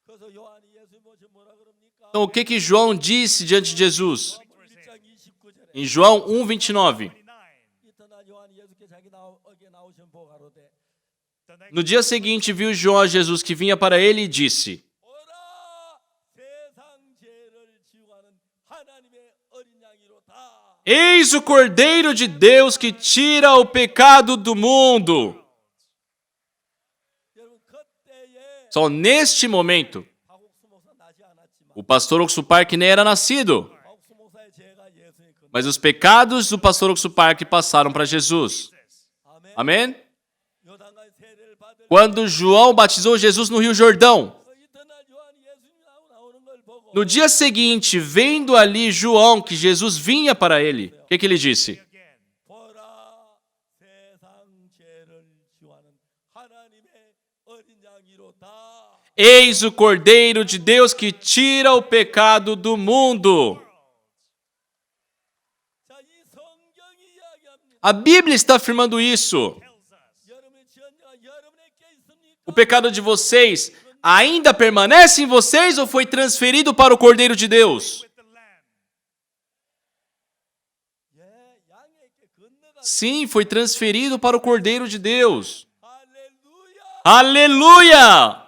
그래서 요한이 예수님 보시 뭐라 그럽니까? Então, o que João disse diante de Jesus? 요한복음 1장 29절에 Em João 1:29. 29. 이튿날 요한이 예수께 자기 어깨 나오신 보고 가로되 The next No dia seguinte, viu João a Jesus que vinha para ele e disse: 오라 세상 죄를 지우가는 하나님의 어린 양이로다. Eis o Cordeiro de Deus que tira o pecado do mundo. 여러분 그때에 Só neste momento, 박옥수 목사 나지 않았지만 o pastor Oxuparque nem era nascido, 박옥수 목사의 죄가 예수님 건. mas os pecados do pastor Oxuparque passaram para Jesus. 아멘. Amém? 요단강 세례를 받을 Quando João batizou Jesus no Rio Jordão, 이튿날 요한이 예수님 나오는 걸 보고 no dia seguinte, vendo ali João que Jesus vinha para ele, o que ele disse? again. 보라 세상 죄를 지우하는 하나님의 어린 양이로다. Eis o Cordeiro de Deus que tira o pecado do mundo. 자, 이 성경이 이야기합니다. A Bíblia está afirmando isso. Tells us. 여러분의 지은 죄가 여러분에게 있습니까? O pecado de vocês ainda permanece em vocês ou foi transferido para o Cordeiro de Deus? With the Lamb. 예, 양에게 건너가. Sim, foi transferido para o Cordeiro de Deus. 할렐루야. Aleluia!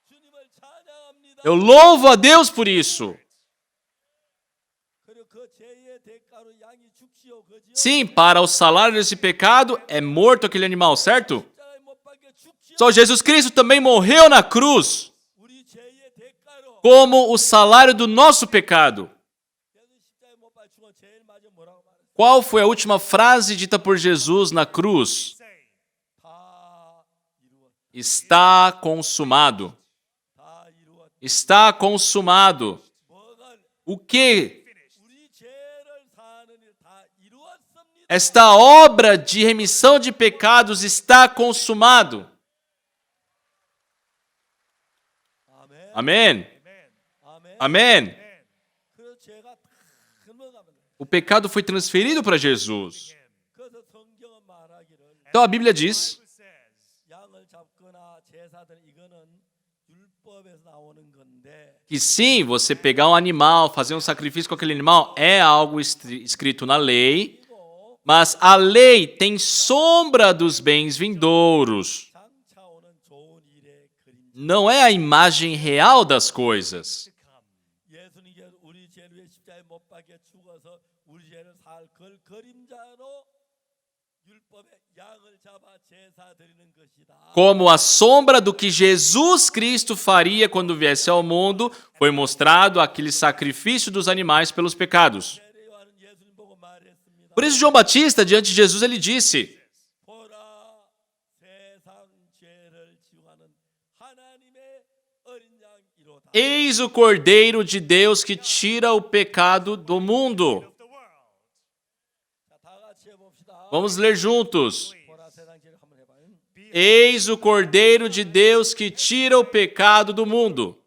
주님을 찬양합니다. Eu louvo a Deus por isso. 그리고 그 죄의 대가로 양이 죽지요. 그지요? Sim, para o salário desse pecado é morto aquele animal, certo? 십자가에 못 박혀 죽지요. Só Jesus Cristo também morreu na cruz 우리 죄의 대가로. como o salário do nosso pecado. 예수 십자가에 못 박혀 죽어 제일 마지막 뭐라고 말했어요? Qual foi a última frase dita por Jesus na cruz? Say. 다 이루었다. Está consumado. 다 이루었다. Está consumado. 뭐가 O que? 우리 죄를 Esta obra de remissão de pecados está consumado. 아멘. Amém? Amen. Amém? Amen. 그래서 죄가 다 흘러가면 돼. O pecado foi transferido para Jesus. 그래서 성경은 말하기를 Então a Bíblia diz Bible says, 양을 잡거나 제사든 이거는 율법에서 나오는 건데 que sim, você pegar um animal, fazer um sacrifício com aquele animal é algo escrito na lei, 그리고 mas a lei tem sombra dos bens vindouros. 장차 오는 좋은 일의 그림자. Não é a imagem real das coisas. to come. 예수님께서 우리 죄를 위해 십자가에 못 박혀 죽어서 우리 죄를 살 그림자로 율법의 양을 잡아 제사 드리는 것이다. Como a sombra do que Jesus Cristo faria quando viesse ao mundo, foi mostrado aquele sacrifício dos animais pelos pecados. 세례요한은 예수님 보고 말했습니다. Por isso João Batista, diante de Jesus, ele disse: 보라 세상 죄를 지우하는 하나님의 어린 양이로다. Eis o Cordeiro de Deus que tira o pecado do mundo. Of the world. 자, 다 같이 해봅시다. Vamos ler juntos. 보라 세상 죄를 한번 해봐요. Eis o Cordeiro de Deus que tira o pecado do mundo.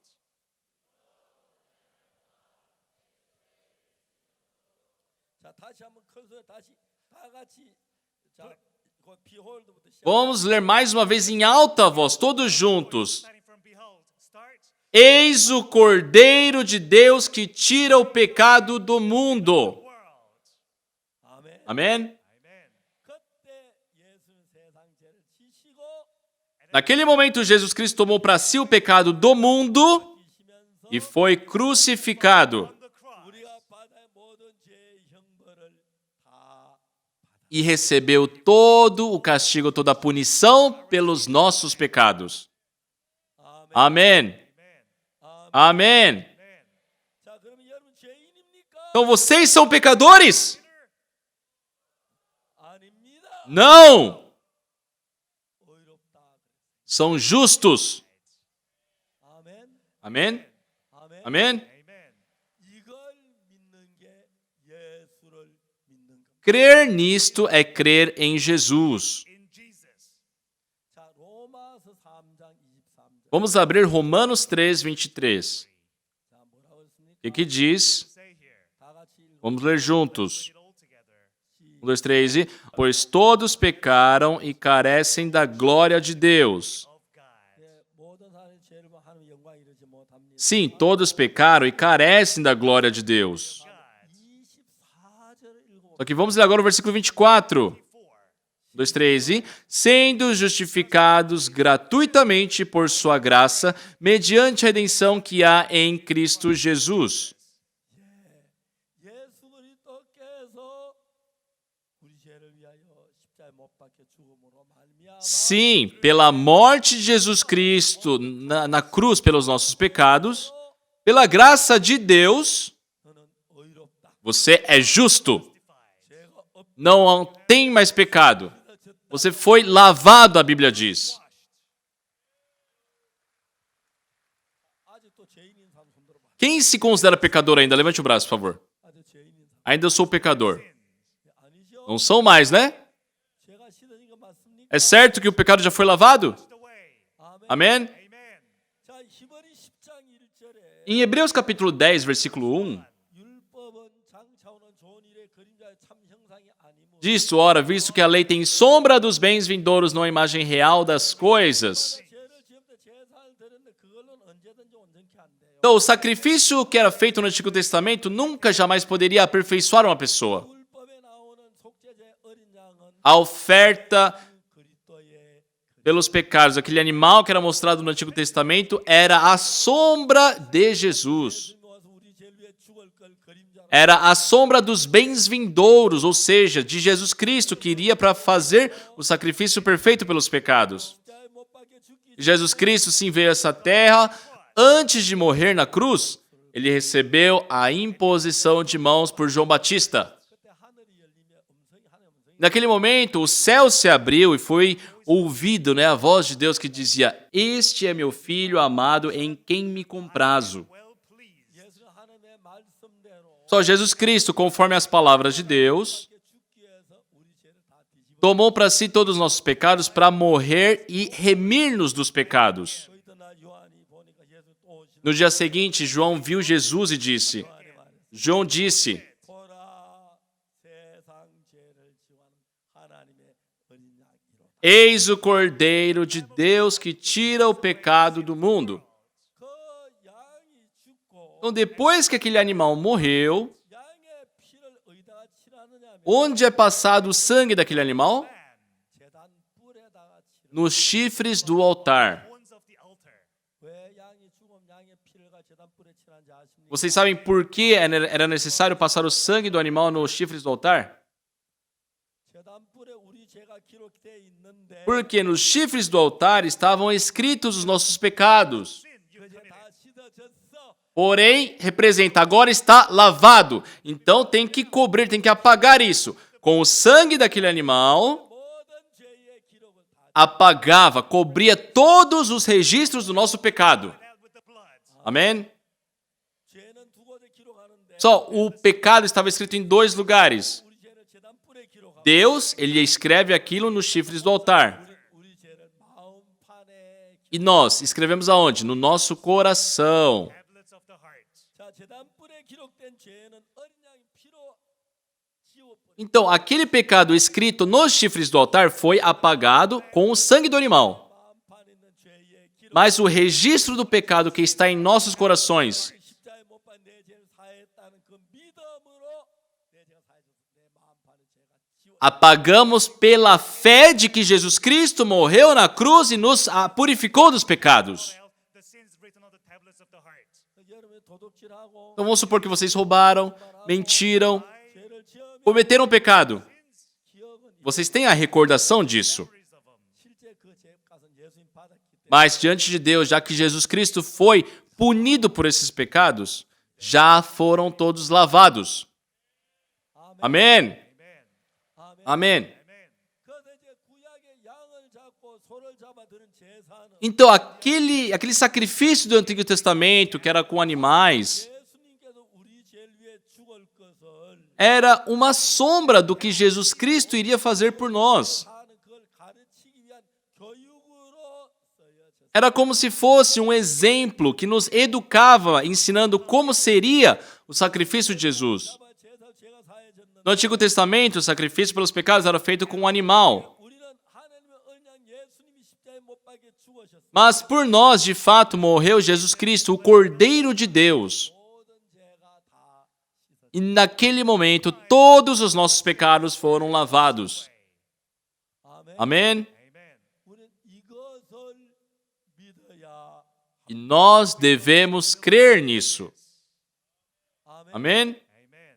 자, 다시 한번 큰 소리 다시 다 같이 자, 그 비홀드부터 시작. Vamos ler mais uma vez em alta voz, todos juntos. Starting from behold, start. Eis o Cordeiro de Deus que tira o pecado do mundo. World. 아멘. Amém? Amen. 그때 예수는 세상 죄를 지시고 Naquele momento, Jesus Cristo tomou para si o pecado do mundo 지시면서 e foi crucificado. On the cross. 우리가 받아야 모든 죄의 형벌을 다 E recebeu todo o castigo, toda a punição pelos nossos pecados. 아멘. Amém. Amen. Amém. Amen. 자, 그러면 여러분 죄인입니까? Então vocês são pecadores? 아닙니다. Não! 의롭다. São justos. 아멘. Amém? 아멘. Amém? Amen. 이걸 믿는 게 예수를 믿는 것. Crer nisto é crer em Jesus. In Jesus. 자, 로마서 3장 23절. Vamos abrir Romanos 3, 23. 자, 뭐라고 했습니까? O que diz? Say here. 다 같이 읽어. Vamos ler juntos. Read it all together. 1, 2, 3 e... Pois todos pecaram e carecem da glória de Deus. Of God. 예, 모든 사람의 죄를 뭐 하나님 영광 이르지 못합니다. Sim, todos pecaram e carecem da glória de Deus. 24절을 읽어. Só que vamos ler agora o versículo 24. 4. 2, 3 e... Sendo justificados gratuitamente por sua graça, mediante a redenção que há em Cristo Jesus. 예수 그리스도께서 우리 죄를 위하여 십자가에 못 박혀 죽음으로 말미암아 Sim, pela morte de Jesus Cristo na cruz pelos nossos pecados, pela graça de Deus, 너는 의롭다. você é justo. 죄가 없. Não tem mais pecado. Você foi lavado, a Bíblia diz. 아직도 죄인인 사람 손 들어봐. Quem se considera pecador ainda? Levante o braço, por favor. 아직 죄인인 사람 Ainda sou pecador. 아니죠? Não são mais, né? 죄가 씻어진 거 맞습니까? É certo que o pecado já foi lavado? The way. 아멘. Amém? Amen. 자, 히브리 10장 1절에 Em Hebreus capítulo 10, versículo 1, 율법은 장차 오는 좋은 일의 그림자의 참 형상이 아니므로 diz: ora, visto que a lei tem sombra dos bens vindouros, não a imagem real das coisas. 죄를 지을 때 제사를 드렸는데 그걸로는 언제든지 온전케 안 돼요. Então, o sacrifício que era feito no Antigo Testamento nunca jamais poderia aperfeiçoar uma pessoa. 율법에 나오는 속죄제 어린 양은 A oferta 그리스도의 pelos pecados, aquele animal que era mostrado no Antigo Testamento, era a sombra de Jesus. 예수님이 와서 우리 죄를 위해 죽을 걸 그림자로 Era a sombra dos bens vindouros, ou seja, de Jesus Cristo, que iria para fazer o sacrifício perfeito pelos pecados. 십자가에 못 박혀 죽기 Jesus Cristo sim veio a essa terra. Antes de morrer na cruz, ele recebeu a imposição de mãos por João Batista. 그때 하늘이 열리며 하나님의 음성이 Naquele momento, o céu se abriu e foi ouvido, a voz de Deus que dizia: Este é meu filho amado em quem me comprazo. Well pleased. 예수는 하나님의 말씀대로 Só Jesus Cristo, conforme as palavras de Deus, 죽기 위해서 우리 죄를 다 뒤집어 tomou para si todos os nossos pecados para morrer e remir-nos dos pecados. 또 이튿날 요한이 보니까 예수 또 오시는 No dia seguinte, João viu Jesus e disse, 요한이 말했어. João disse, 보라 세상 죄를 지워하는 하나님의 어린 양이로. eis o Cordeiro de Deus que tira o pecado do mundo. 그 양이 죽고 Então, depois que aquele animal morreu, 양의 피를 어디다가 칠하느냐면 onde é passado o sangue daquele animal? 제단 뿔에다가 칠. Nos chifres do altar. horns of the altar. 왜 양이 죽으면 양의 피를 가 제단 뿔에 칠한지 아십니까? Vocês sabem por que era necessário passar o sangue do animal nos chifres do altar? 제단 뿔에 우리 죄가 기록되어 있는데 Porque nos chifres do altar estavam escritos os nossos pecados. Sin, you 그제 committed. 다 씻어졌어. Porém, representa, agora está lavado. Então tem que cobrir, tem que apagar isso. Com o sangue daquele animal, 모든 죄의 기록을 다 apagava, cobria todos os registros do nosso pecado. Out with the blood. Amém? 죄는 두 곳에 기록하는데 Só o pecado estava escrito em 2 lugares. 우리 죄를 제단 뿔에 기록하고 Deus, ele escreve aquilo nos chifres do altar. 우리 죄를 마음판에 E nós escrevemos aonde? No nosso coração. Tablets of the heart. 자 제단 뿔에 기록된 죄는 어린 양의 피로 지워버려. Então, aquele pecado escrito nos chifres do altar foi apagado com o sangue do animal. 마음판에 있는 죄의 기록. Mas o registro do pecado que está em nossos corações, 십자에 못 박힌 내 죄를 사했다는 그 믿음으로 내 죄가 사해져서 내 마음판에 죄가 지워. apagamos pela fé de que Jesus Cristo morreu na cruz e nos purificou dos pecados. Out the sins written on the tablets of the heart. 여러분이 도둑질하고 Então vamos supor que vocês roubaram, mentiram, 죄를 지으면 cometeram um pecado. 기억은 Vocês têm a recordação disso. Memories of them. 실제 그 죄값은 예수님 받았기 때문에 Mas diante de Deus, já que Jesus Cristo foi punido por esses pecados, já foram todos lavados. Amém? 아멘. Amém. Amen. 그래서 이제 구약의 양을 잡고 소를 잡아 드는 제사는 Então, aquele sacrifício do Antigo Testamento, que era com animais, 예수님께서 우리 죄를 위해 죽을 것을 era uma sombra do que Jesus Cristo iria fazer por nós. 하는 그걸 가르치기 위한 교육으로 쓰여졌어요. Era como se fosse um exemplo que nos educava, ensinando como seria o sacrifício de Jesus. 제사 죄가 사해졌는데 No Antigo Testamento, o sacrifício pelos pecados era feito com um animal. 우리는 하나님의 언양 예수님이 십자가에 못 박혀 죽으셨어요. Mas por nós, de fato, morreu Jesus Cristo, o Cordeiro de Deus. 모든 죄가 다 씻어졌어요. E naquele momento, todos os nossos pecados foram lavados. 아멘. Amém? Amen. 우리는 이것을 믿어야 E nós devemos crer nisso. 아멘. Amém? Amen.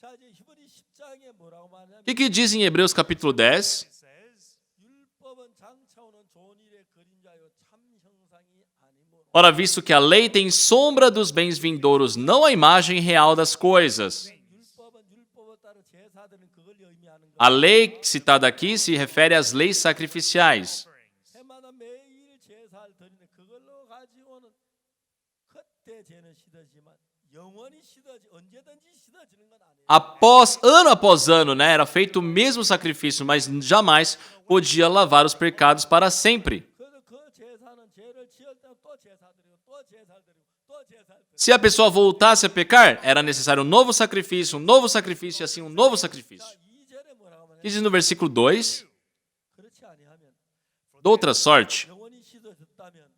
자 이제 히브리 10장에 뭐라고 말하냐면 O que diz em Hebreus capítulo 10? It says, 율법은 장차오는 좋은 일의 그림자요 참 형상이 아니므로 Ora, visto que a lei tem sombra dos bens vindouros, não a imagem real das coisas. 율법은 율법에 따라 제사드는 그걸 의미하는 A 거예요. lei citada aqui se refere às leis sacrificiais. 해마다 매일 제사를 드리는 그걸로 가지고는 그때 죄는 씻어지만 영원히 씻어지 언제든지 씻어지는 건 아니에요. Após ano, né, era feito o mesmo sacrifício, mas jamais podia lavar os pecados para sempre. 그래서 그 제사는 죄를 지을 때 또 제사 드리고 또 제사 드리고 또 제사 드리고 Se a pessoa voltasse a pecar, era necessário um novo sacrifício e assim um novo sacrifício. 자, 2절에 뭐라고 하냐면 Diz no versículo 2, 그렇지 아니하면 de outra sorte, 영원히 씻어졌다면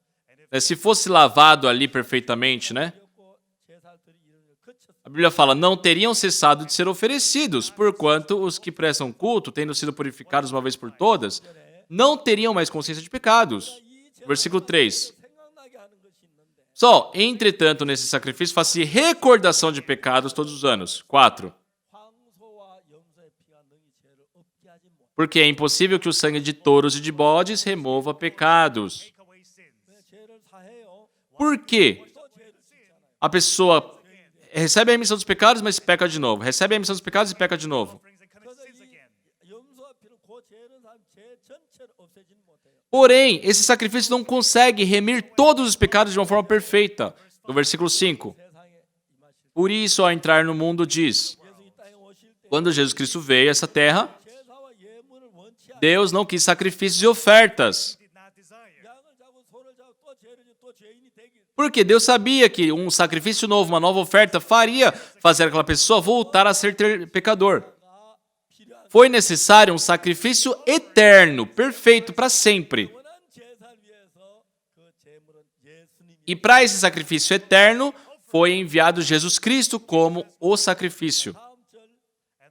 se fosse lavado ali perfeitamente, né? 드렸고 제사를 드리기 이르기를 그쳤어. A Bíblia fala, não teriam cessado de ser oferecidos, porquanto os que prestam culto, tendo sido purificados uma vez por todas, não teriam mais consciência de pecados. Versículo 3. 생각나게 하는 것이 있는데 Só, entretanto, nesse sacrifício faz-se recordação de pecados todos os anos. 4. 황소와 염소의 피가 능히 죄를 없게 하지 못. Porque é impossível que o sangue de touros e de bodes remova pecados. take away sins. 왜 죄를 사해요? Por quê? 또 죄를 짓잖아요. A pessoa recebe a remissão dos pecados, mas peca de novo. Recebe a remissão dos pecados e peca de novo. Offerings and commit 그래서 sins again. 이 염소와 피는 그 죄는 사람 죄 전체를 없애지는 못해요. Porém, esse sacrifício não consegue remir todos os pecados de uma forma perfeita. No versículo 5. 세상에 임하실 Por isso, ao entrar no mundo, diz: 예수 이 땅에 오실 때 quando Jesus Cristo veio a essa terra, 제사와 예물을 원치 않고 Deus não quis sacrifícios e ofertas. did not desire. 양을 잡고 소를 잡고 또 죄를 지고 또 죄인이 되기 Porque Deus sabia que um sacrifício novo, uma nova oferta, faria fazer aquela pessoa voltar a ser pecador. 필요한 Foi necessário um sacrifício eterno, perfeito para sempre. 원한 제사를 위해서 그 제물은 예수님이 E para esse sacrifício eterno, foi enviado Jesus Cristo como o sacrifício. 다음 절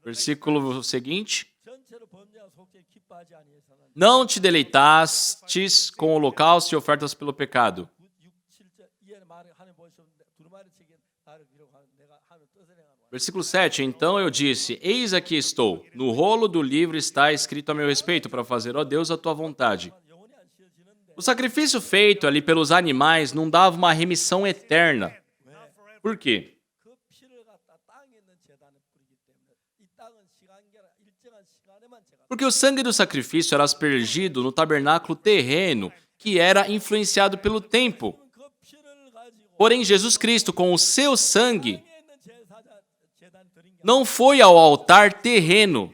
Versículo seguinte. 전체로 범죄와 속죄에 기뻐하지 아니해서는 Não te deleitastes com holocausto e ofertas pelo pecado. 6, 7절 이에 말을 하늘 보시는데 두루마리 치긴 나를 기록하는 내가 하늘 뜻을 행하노라. Versículo 7. Então eu disse: Eis aqui estou. No rolo do livro está escrito a meu respeito, para fazer, ó Deus, a tua vontade. 영원히 안 씌어지는데 O sacrifício feito ali pelos animais não dava uma remissão eterna. Por quê? 그 피를 갖다 땅에 있는 제단에 뿌리기 때문에 이 땅은 시간계라 일정한 시간에만 제가 Porque o sangue do sacrifício era aspergido no tabernáculo terreno, que era influenciado pelo tempo. 그 피를 가지고 Porém, Jesus Cristo, com o seu sangue, 땅에 있는 제단 드린 게 não foi ao altar terreno,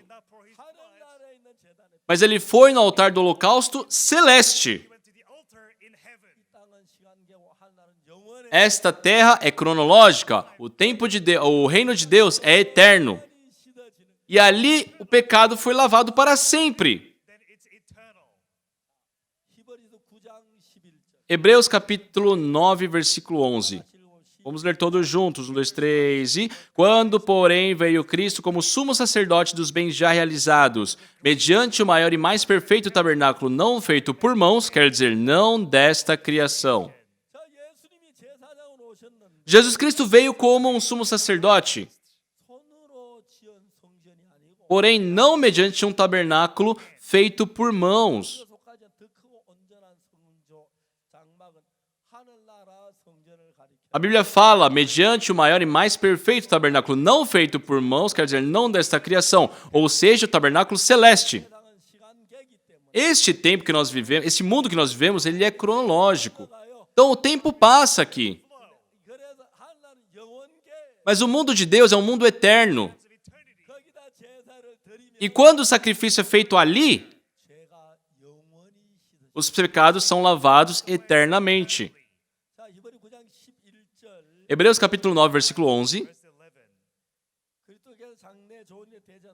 하늘나라에 있는 제단에 mas ele foi no altar do holocausto celeste. Went to the altar in heaven. 이 땅은 시간계고 하늘나라는 영원의 Esta terra é cronológica, o tempo de Deus, o reino de Deus é eterno. 씻어지는 E ali o pecado foi lavado para sempre. Then it's eternal. 히브리서 9장 11절 Hebreus capítulo 9, versículo 11. Vamos ler todos juntos, 1, 2, 3. E quando, porém, veio Cristo como sumo sacerdote dos bens já realizados, mediante o maior e mais perfeito tabernáculo não feito por mãos, quer dizer, não desta criação. 자 예수님이 제사장으로 오셨는데 Jesus Cristo veio como um sumo sacerdote, 손으로 지은 성전이 아니고 porém não mediante um tabernáculo feito por mãos. 속하지 더 크고 온전한 성조 장막은 하늘나라 성전을 가리켜 A Bíblia fala, mediante o maior e mais perfeito tabernáculo não feito por mãos, quer dizer, não desta criação, ou seja, o tabernáculo celeste. 세상은 시간계이기 때문에 Este tempo que nós vivemos, esse mundo que nós vivemos, ele é cronológico. 가요. Então o tempo passa aqui. 그래서 하늘나라는 영원계 Mas o mundo de Deus é um mundo eterno. 거기다 제사를 드리면 E quando o sacrifício é feito ali, 죄가 영원히 씻어져. os pecados são lavados eternamente. 자 이번에 9장 11절 Hebreus capítulo 9, versículo 11. Verse 11. 그리스도께서 장래 좋은 일 대전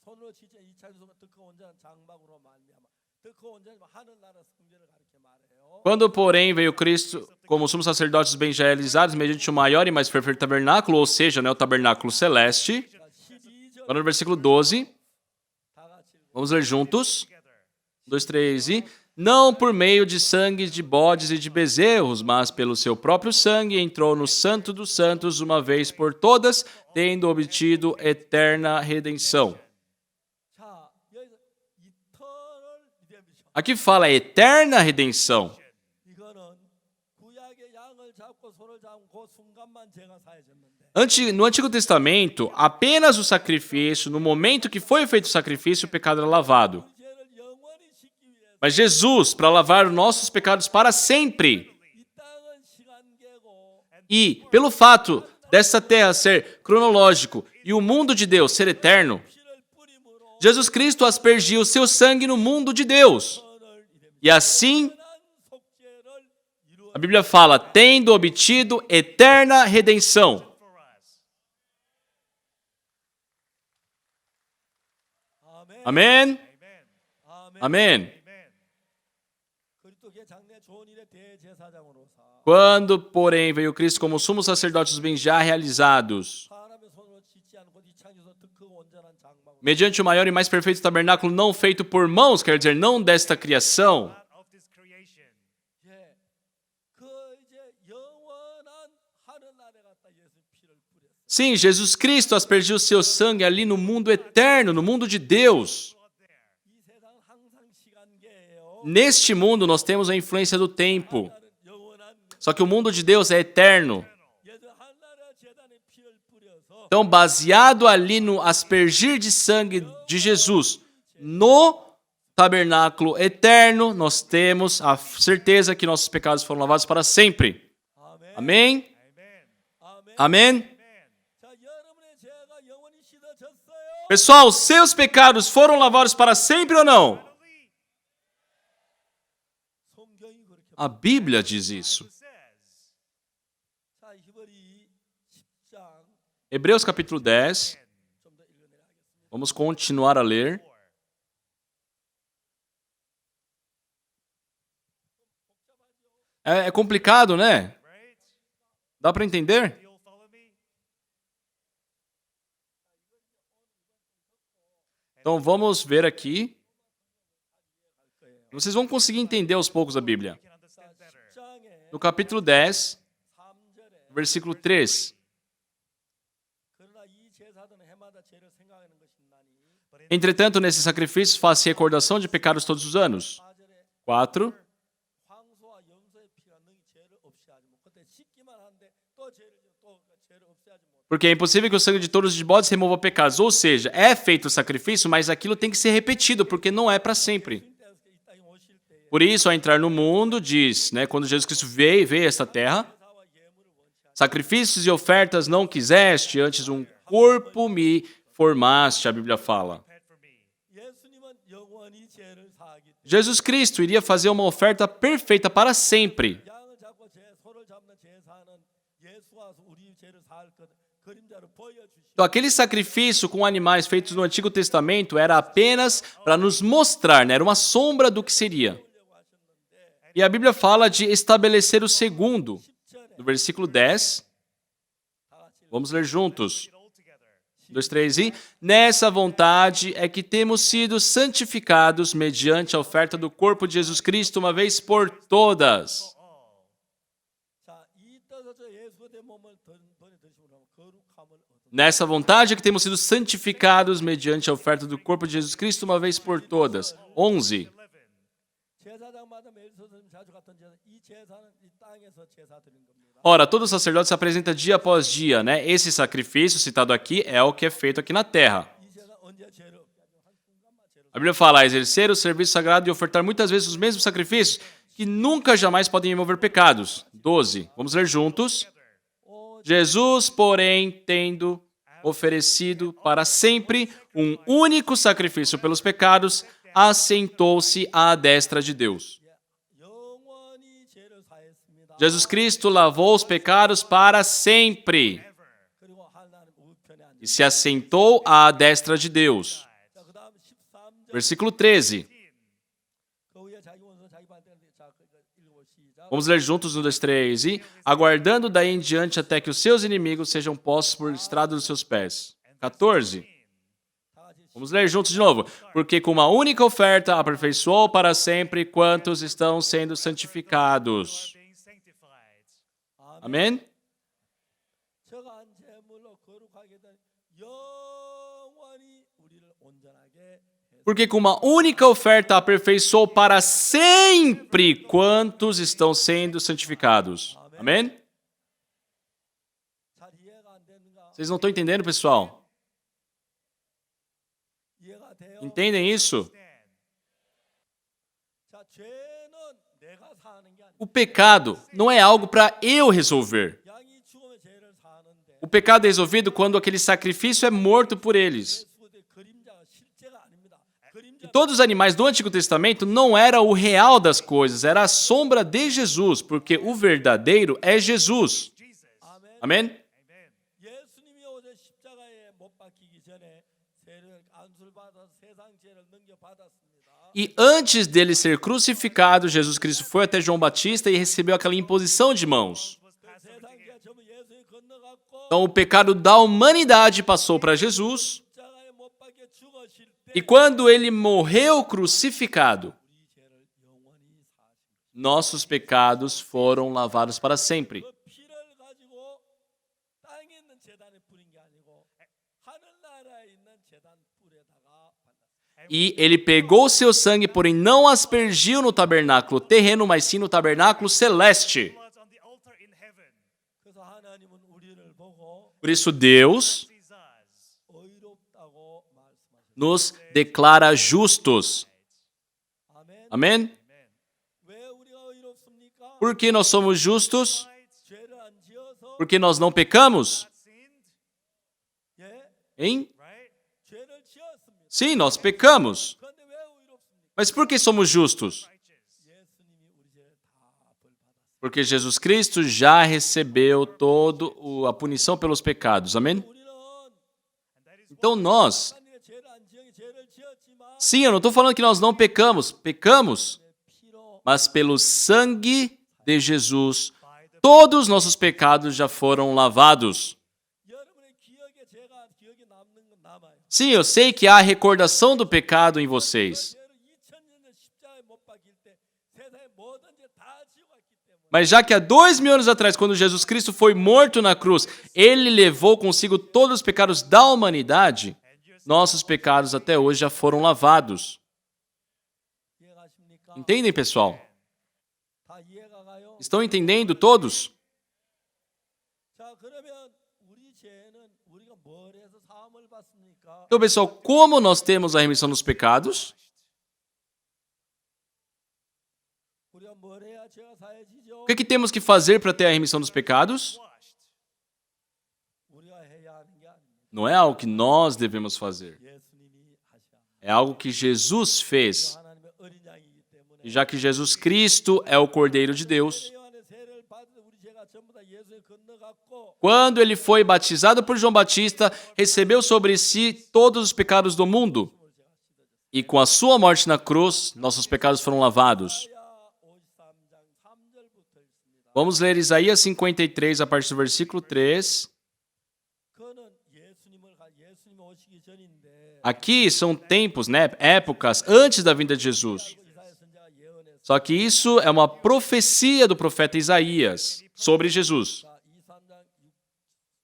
손으로 지진 이차주소가 득크 온전한 장막으로 말미암아 득크 온전한 하늘나라 성전을 가리켜 말해요. Quando, porém, veio Cristo como sumo sacerdote dos bens já realizados, mediante o maior e mais perfeito tabernáculo, ou seja, né, o tabernáculo celeste. 자 12절 Agora no versículo 12, 다 같이 읽고 vamos ler juntos. 1, 2, 3 e... Não por meio de sangue de bodes e de bezerros, mas pelo seu próprio sangue entrou no Santo dos Santos uma vez por todas, tendo obtido eterna redenção. 자 여기서 이터널 리뎀션 Aqui fala eterna redenção. 이거는 구약의 양을 잡고 손을 잡은 그 순간만 죄가 사해졌는데 No Antigo Testamento, apenas o sacrifício, no momento que foi feito o sacrifício, o pecado era lavado. 이 죄를 영원히 씻기 위해서 Mas Jesus, para lavar os nossos pecados para sempre, 이 땅은 시간계고 e pelo fato dessa terra ser cronológico e o mundo de Deus ser eterno, 피를 뿌림으로 Jesus Cristo aspergiu o seu sangue no mundo de Deus. 터널 리뎀션 E assim, 속죄를 이루어 a Bíblia fala, tendo obtido eterna redenção. For us. 아멘. Amém? Amen. 아멘. Amém. Amen. 그리스도의 장래 좋은 일의 대제사장으로서 Quando, porém, veio Cristo como sumo sacerdote dos bens já realizados, 사람의 손으로 짓지 않고 이 창에서 득크 온전한 장막으로 mediante o maior e mais perfeito tabernáculo não feito por mãos, quer dizer, não desta criação, Not of this creation. 예. 그 이제 영원한 하늘나라에 갖다 예수 피를 뿌렸어요. sim, Jesus Cristo aspergiu o seu sangue ali no mundo eterno, no mundo de Deus. 이 세상은 항상 시간계예요. Neste mundo nós temos a influência do tempo. 하늘은 영원한 Só que o mundo de Deus é eterno. 예수 하늘나라 제단에 피를 뿌려서 Então, baseado ali no aspergir de sangue de Jesus no tabernáculo eterno, nós temos a certeza que nossos pecados foram lavados para sempre. 아멘. Amém? Amen. 아멘. Amém? 자, 여러분의 죄가 영원히 씻어졌어요. Pessoal, seus pecados foram lavados para sempre ou não? 성경이 그렇게 A Bíblia diz isso. 자, 히브리 10장 Hebreus capítulo 10. 좀 더 읽어내야겠습니다. Vamos continuar a ler. É complicado, né? Dá para entender? You'll follow me? Então vamos ver aqui. Vocês vão conseguir entender aos poucos a Bíblia. You can understand better. 10장에 No capítulo 10, 3절에 versículo 3. 그러나 이 제사들은 해마다 죄를 생각하는 것이나니 Entretanto, nesses sacrifícios faz-se recordação de pecados todos os anos. 4절에 4. 황소와 염소의 피가 능히 죄를 없이 하지 못. 그때 씻기만 하는데 또 죄를 없이 하지 못. Porque é impossível que o sangue de touros os bodes remova pecados. Ou seja, é feito o sacrifício, mas aquilo tem que ser repetido, porque não é para sempre. 이 땅에 오실 때에 Por isso, ao entrar no mundo, diz, né, quando Jesus Cristo veio a esta terra, 제사와 예물을 원치 않아. sacrifícios e ofertas não quiseste, antes um corpo me formaste, a Bíblia fala. Prepared for me. 예수님은 영원히 죄를 사하기 때문에 Jesus Cristo iria fazer uma oferta perfeita para sempre. 양을 잡고 소를 잡는 제사는 예수가 우리 죄를 사할 것 그림자로 보여주시고 Então, aquele sacrifício com animais feitos no Antigo Testamento era apenas para nos mostrar, né, era uma sombra do que seria. E a Bíblia fala de estabelecer o segundo. No versículo 10, vamos ler juntos. 2, 3 e... Nessa vontade é que temos sido santificados mediante a oferta do corpo de Jesus Cristo uma vez por todas. 자, 이 떠서 예수의 내 몸을 번에 드시므로 거룩함을 얻어. Nessa vontade é que temos sido santificados mediante a oferta do corpo de Jesus Cristo uma vez por todas. 11. 제사장마다 매일 선생님 자주 갔던 제사, 이 제사는 이 땅에서 제사 드린 겁니다. Ora, todo sacerdote se apresenta dia após dia, né? Esse sacrifício citado aqui é o que é feito aqui na terra. 이 제사 언제 죄를 없게 하죠? 한 순간만 죄를. A Bíblia fala, exercer o serviço sagrado e ofertar muitas vezes os mesmos sacrifícios que nunca jamais podem remover pecados. 12. Vamos ler juntos. Jesus, porém, tendo oferecido para sempre um único sacrifício pelos pecados, assentou-se à destra de Deus. 영원히 죄를 사했습니다. Jesus Cristo lavou os pecados para sempre 그리고 하나님 우편에 앉아. e se assentou à destra de Deus. 자, 그다음 13절. Versículo 13. 그 후에 자기 원수 자기 반대한테 자, 읽어 시작. Vamos ler juntos no 2, 3. E aguardando daí em diante até que os seus inimigos sejam postos por estrada dos seus pés. 14. Vamos ler juntos de novo. Porque com uma única oferta aperfeiçoou para sempre quantos estão sendo santificados. Being sanctified. Amém? 저간 제물로 거룩하게 된 영원히 우리를 온전하게 해. Porque com uma única oferta aperfeiçoou para sempre quantos estão sendo santificados. Amém? 잘 이해가 안 되는가? Vocês não estão entendendo, pessoal? 이해가 돼요? Entendem isso? 자, 죄는 내가 사는 게 아니고 O pecado não é algo para eu resolver. 양이 죽으면 죄를 사는데 O pecado é resolvido quando aquele sacrifício é morto por eles. 예수의 그림자가 실제가 아닙니다. 그림자 E todos os animais do Antigo Testamento não era o real das coisas, era a sombra de Jesus, porque o verdadeiro é Jesus. 아멘. Amém? 예수님이 오셔 십자가에 못 박히기 전에 죄를 안수를 받아서 세상 죄를 넘겨받았습니다. E antes dele ser crucificado, Jesus Cristo foi até João Batista e recebeu aquela imposição de mãos. 세상 죄 전부 예수에 건너갔고 Então o pecado da humanidade passou para Jesus, 십자가에 못 박혀 죽으실 때 e quando ele morreu crucificado, 우리 죄를 영원히 사하십니다. nossos pecados foram lavados para sempre. 그 피를 가지고 땅에 있는 제단에 뿌린 게 아니고 하늘나라에 있는 제단 뿔에다가 발랐습니다. E ele pegou seu sangue, porém não aspergiu no tabernáculo terreno, mas sim no tabernáculo celeste. Blood on the altar in heaven. 그래서 하나님은 우리를 보고 Por isso Deus Sees us. 의롭다고 말씀하셨습니다. nos declara justos. 아멘. Amém? 왜 우리가 의롭습니까? Por que nós somos justos? 죄를 안 지어서 Porque nós não pecamos? not sinned, 예, Hein? right? 죄를 지었습니다. Sim, nós pecamos. 그런데 왜 의롭습니까? Mas por que somos justos? Righteous. 예수님이 우리 죄를 다 벌 받았어요. Porque Jesus Cristo já recebeu toda a punição pelos pecados. Amém? 우리는 Então nós, 하나님의 죄를 안 지은 죄를 지었지만 sim, eu não estou falando que nós não pecamos. Pecamos, 피로 mas pelo sangue de Jesus, todos os nossos pecados já foram lavados. 여러분의 기억에 죄가 기억에 남는 건 남아요. Sim, eu sei que há recordação do pecado em vocês. 죄를 2000년 전 십자가에 못 박힐 때 세상의 모든 죄 다 지고 갔기 때문에 Mas já que há 2000 anos atrás, quando Jesus Cristo foi morto na cruz, ele levou consigo todos os pecados da humanidade, nossos pecados até hoje já foram lavados. 이해가십니까? Entendem, pessoal? 다 이해가 가요? Estão entendendo todos? 자, 그러면 우리 죄는 우리가 뭘 해서 사함을 받습니까? Então, pessoal, como nós temos a remissão dos pecados? 우리가 뭘 해야 죄가 사해지죠? O que temos que fazer para ter a remissão dos pecados? Washed. 우리가 해야 하는 게 아닙니다. Não é algo que nós devemos fazer. 예수님이 하셔야 합니다. É algo que Jesus fez. 하나님의 어린 양이기 때문에 E já que Jesus Cristo é o Cordeiro de Deus, 요한의 세례를 받은 우리 죄가 전부 다 예수에 건너갔고 quando ele foi batizado por João Batista, recebeu sobre si todos os pecados do mundo. E com a sua morte na cruz, nossos pecados foram lavados. 이사야 53장 3절부터 있습니다. Vamos ler Isaías 53, a partir do versículo 3. 그는 예수님이 오시기 전인데 Aqui são tempos, né, épocas antes da vinda de Jesus. 이사야 선지자가 예언했어. Só que isso é uma profecia do profeta Isaías sobre Jesus. 자,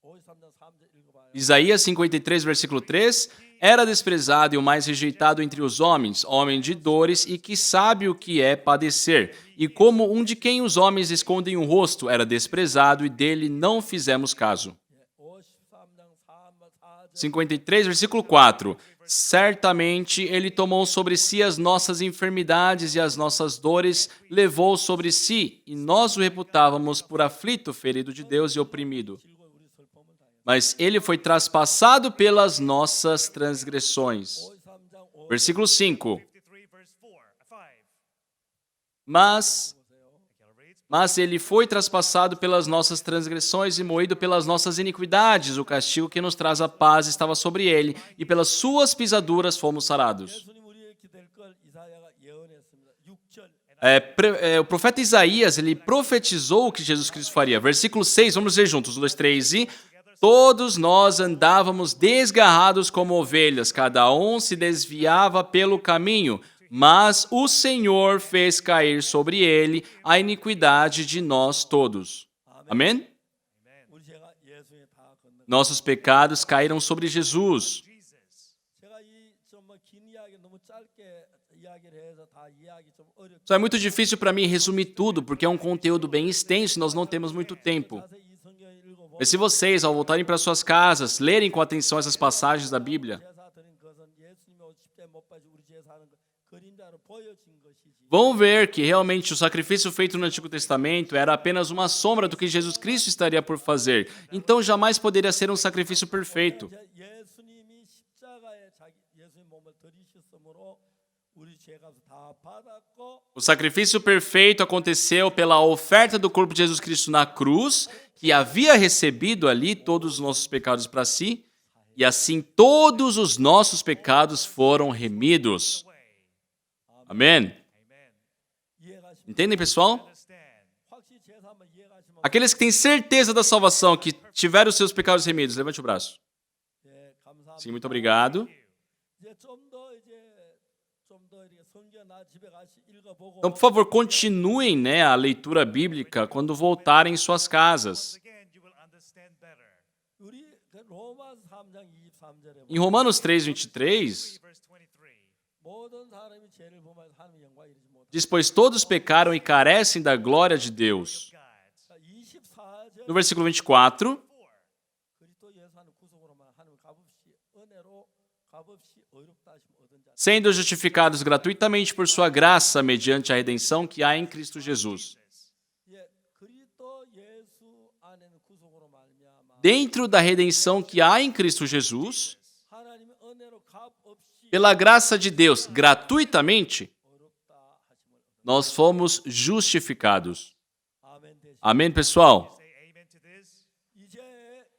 53장 3절 읽어봐요. Isaías 53, versículo 3. Era desprezado e o mais rejeitado entre os homens, homem de dores e que sabe o que é padecer. E como um de quem os homens escondem o rosto, era desprezado e dele não fizemos caso. 53장 4절 53, versículo 4. Certamente ele tomou sobre si as nossas enfermidades e as nossas dores levou sobre si, e nós o reputávamos por aflito, ferido de Deus e oprimido. 길고 우리 슬픔을 당해. Mas ele foi traspassado pelas nossas transgressões. 53장 5절 Versículo 5. 53 verse 4. 5. Mas Okay, ele foi traspassado pelas nossas transgressões e moído pelas nossas iniquidades. O castigo que nos traz a paz estava sobre ele, e pelas suas pisaduras fomos sarados. 예수님 우리에게 될 걸 이사야가 예언했습니다. 6절 O profeta Isaías, ele profetizou o que Jesus Cristo faria. Versículo 6, vamos ler juntos. 1, 2, 3. E todos nós andávamos desgarrados como ovelhas, cada um se desviava pelo caminho, mas o Senhor fez cair sobre ele a iniquidade de nós todos. Amém? 우리 죄가 예수에 다 건너. Nossos pecados caíram sobre Jesus. Jesus. 제가 긴 이야기 너무 짧게 이야기를 해서 다 이해하기 좀 어렵죠. Só é muito difícil para mim resumir tudo, porque é um conteúdo bem extenso e nós não temos muito tempo. 자세히 이 성경을 읽어보면 Mas se vocês, ao voltarem para suas casas, lerem com atenção essas passagens da Bíblia, 제사 드린 것은 예수님이 십자가에 못 박혀 우리 죄 사는 것 그림자로 보여진 것이지. vão ver que realmente o sacrifício feito no Antigo Testamento era apenas uma sombra do que Jesus Cristo estaria por fazer. Então jamais poderia ser um sacrifício perfeito. 예수님이 십자가에 예수님 몸을 들이셨으므로 우리 죄가 다 받았고 O sacrifício perfeito aconteceu pela oferta do corpo de Jesus Cristo na cruz, que havia recebido ali todos os nossos pecados para si, e assim todos os nossos pecados foram remidos. Amém? 이해가십니까? Entendem, pessoal? Understand. 확실히 죄 사면 이해가시면 Aqueles que têm certeza da salvação, que tiveram os seus pecados remidos, levante o braço. 예, 감사합니다. Sim, muito obrigado. 이제 좀 더 이렇게 성경 나 집에 가시 읽어보고 Então, por favor, continuem, né, a leitura bíblica quando voltarem em suas casas. Again, you will understand better. 우리 로마 3장 23절에 Em Romanos 3:23, 3 verse 23. 모든 사람이 죄를 범하여 하나님의 영광 이르지 못하고 diz: pois todos pecaram e carecem da glória de Deus. God. 24절 No versículo 24, 그리스도 예수 안에 구속으로만 하나님 값없이 은혜로 값없이 의롭다 하심 얻은 자 sendo justificados gratuitamente por sua graça mediante a redenção que há em Cristo Jesus. 예, 그리스도 예수 안에는 구속으로 말미암아 dentro da redenção que há em Cristo Jesus, 하나님의 은혜로 값 없이 pela graça de Deus, gratuitamente, 어렵다 하심을 nós fomos justificados. 아멘 되시. Amém, pessoal? Say amen to this. 이제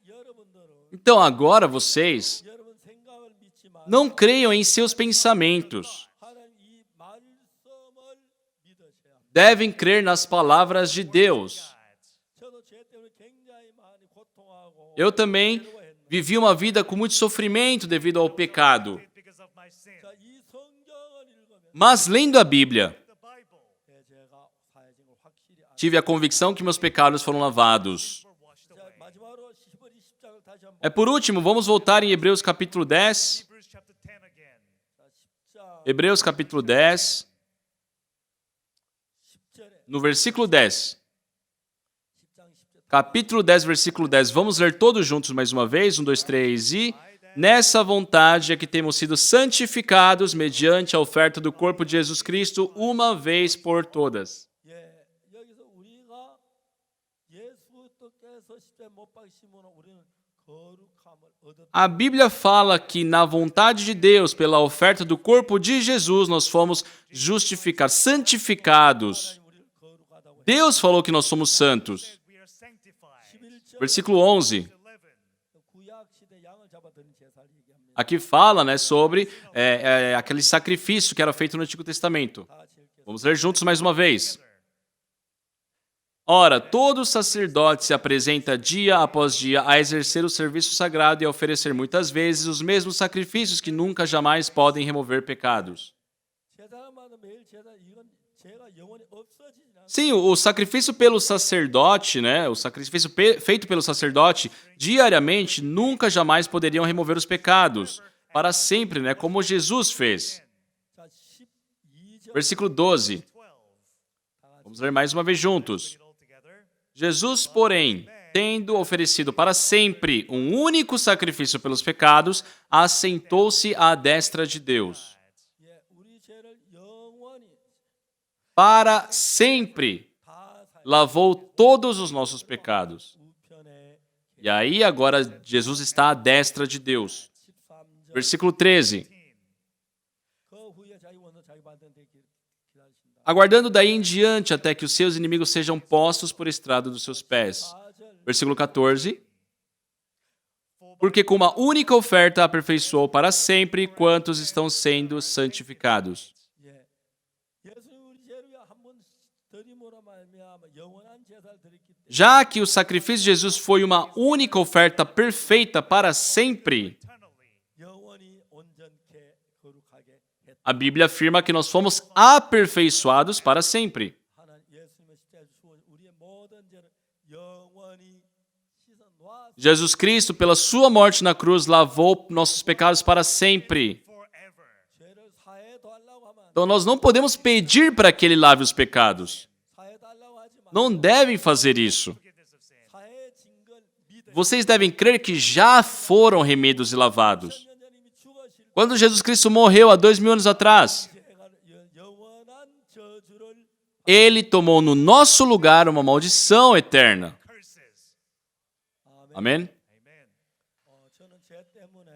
여러분들은 Então agora vocês 여러분 생각을 믿지만 não creiam em seus pensamentos. 하나님 이 말씀을 믿으셔야 합니다. Devem crer nas palavras de Deus. 저도 죄 때문에 굉장히 많이 고통하고 Eu também 괴로워했는데 vivi uma vida com muito sofrimento devido ao pecado. Because of my sin. 자, 이 성경을 읽으면 Mas lendo a Bíblia, The Bible 제가 사해진 걸 확실히 알고 tive a convicção que meus pecados foram lavados. were washed 자, away. 마지막으로 10장을 다시 한번 Por último, vamos voltar em Hebreus capítulo 10. Hebrews chapter 10 again. 자, 10장 Hebreus capítulo 10, 10절에 no versículo 10. 10장 10절 Capítulo 10, versículo 10. Vamos ler todos juntos mais uma vez. 1, 2, 3 e... Nessa vontade é que temos sido santificados mediante a oferta do corpo de Jesus Cristo uma vez por todas. 예, 여기서 우리가 예수 그리스도께서 십자가에 못 박히심으로 우리는 거룩함을 얻었다. A Bíblia fala que na vontade de Deus, pela oferta do corpo de Jesus, nós fomos justificados, santificados. 하나님 우리를 거룩하다고 해. Deus falou que nós somos santos. We are sanctified. 11절 Versículo 11. 11. 구약 시대 양을 잡아드는 제사를 얘기합니다. Aqui fala, né, sobre aquele sacrifício que era feito no Antigo Testamento. 다 같이 읽겠습니다. Vamos ler juntos mais uma vez. Ora, todo sacerdote se apresenta dia após dia a exercer o serviço sagrado e a oferecer muitas vezes os mesmos sacrifícios que nunca jamais podem remover pecados. 제사장마다 매일 제사 이건 죄가 영원히 없어지지 않아요. Sim, o sacrifício pelo sacerdote, né, o sacrifício feito pelo sacerdote diariamente nunca jamais poderiam remover os pecados para sempre, né, como Jesus fez. 자, 12절 Versículo 12. Vamos ler mais uma vez juntos. Read it all together. Jesus, porém, tendo oferecido para sempre um único sacrifício pelos pecados, assentou-se à destra de Deus. 예, 우리 죄를 영원히 Para sempre 다 살. lavou todos os nossos pecados. 우편에 E aí agora Jesus está à destra de Deus. 13절 Versículo 13. 그 후에 자기 원수 자기 받는 데 기다리신다. Aguardando daí em diante até que os seus inimigos sejam postos por estrado dos seus pés. 4절 Versículo 14. Porque com uma única oferta aperfeiçoou para sempre quantos estão sendo santificados. 예. 예수님 우리 죄를 위해 한번 드림으로 말미암아 영원한 제사를 드렸기 때문에 Já que o sacrifício de Jesus foi uma única oferta perfeita para sempre, 영원히 온전케 거룩하게 했다. a Bíblia afirma que nós fomos aperfeiçoados para sempre. 하나님 예수님의 십자가에 주어 우리의 모든 죄를 영원히 씻어 놓아 Jesus Cristo, pela sua morte na cruz, lavou nossos pecados para sempre. Forever. 죄를 사해 달라고 하면 Então nós não podemos pedir para que Ele lave os pecados. 사해 달라고 하지 마. Não devem fazer isso. Forgiveness of sin. 사해진 걸 믿어. Vocês devem crer que já foram remidos e lavados. 년 전에 이미 죽으실 Quando Jesus Cristo morreu há 2000 anos atrás, 죄가 영원한 저주를 Ele tomou no nosso lugar uma maldição eterna. Curses. Amém? Amen. 저는 죄 때문에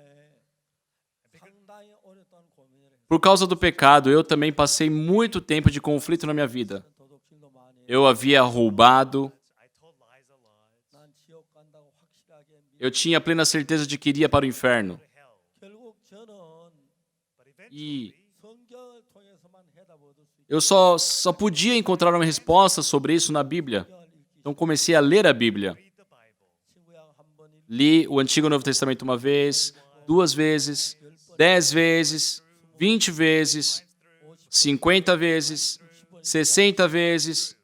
상당히 오랫동안 고민을 해요. Por causa do pecado, eu também passei muito tempo de conflito na minha vida. 도둑질도 많이 해요. Eu havia roubado, I told lies a lot. 난 지옥 간다고 확실하게 믿. eu tinha plena certeza de que iria para o inferno. Hell. 결국 저는 But E eventually, 성경을 통해서만 해답 얻을 수 있게 eu só podia encontrar uma resposta sobre isso na Bíblia. 성경을 읽기 Então comecei a ler a Bíblia. read the Bible. 친구야 한번 읽 Li o Antigo e o Novo Testamento uma vez, 2 vezes, 10 vezes, 20 vezes, 50 vezes, 60 vezes.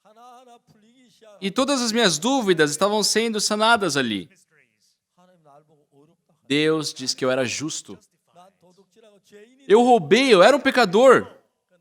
하나하나 풀리기 시작. E todas as minhas dúvidas estavam sendo sanadas ali. Mysteries. 하나님 날 보고 어렵다. Deus disse que eu era justo. 나 도둑질하고 죄인이 Eu roubei, eu era um pecador.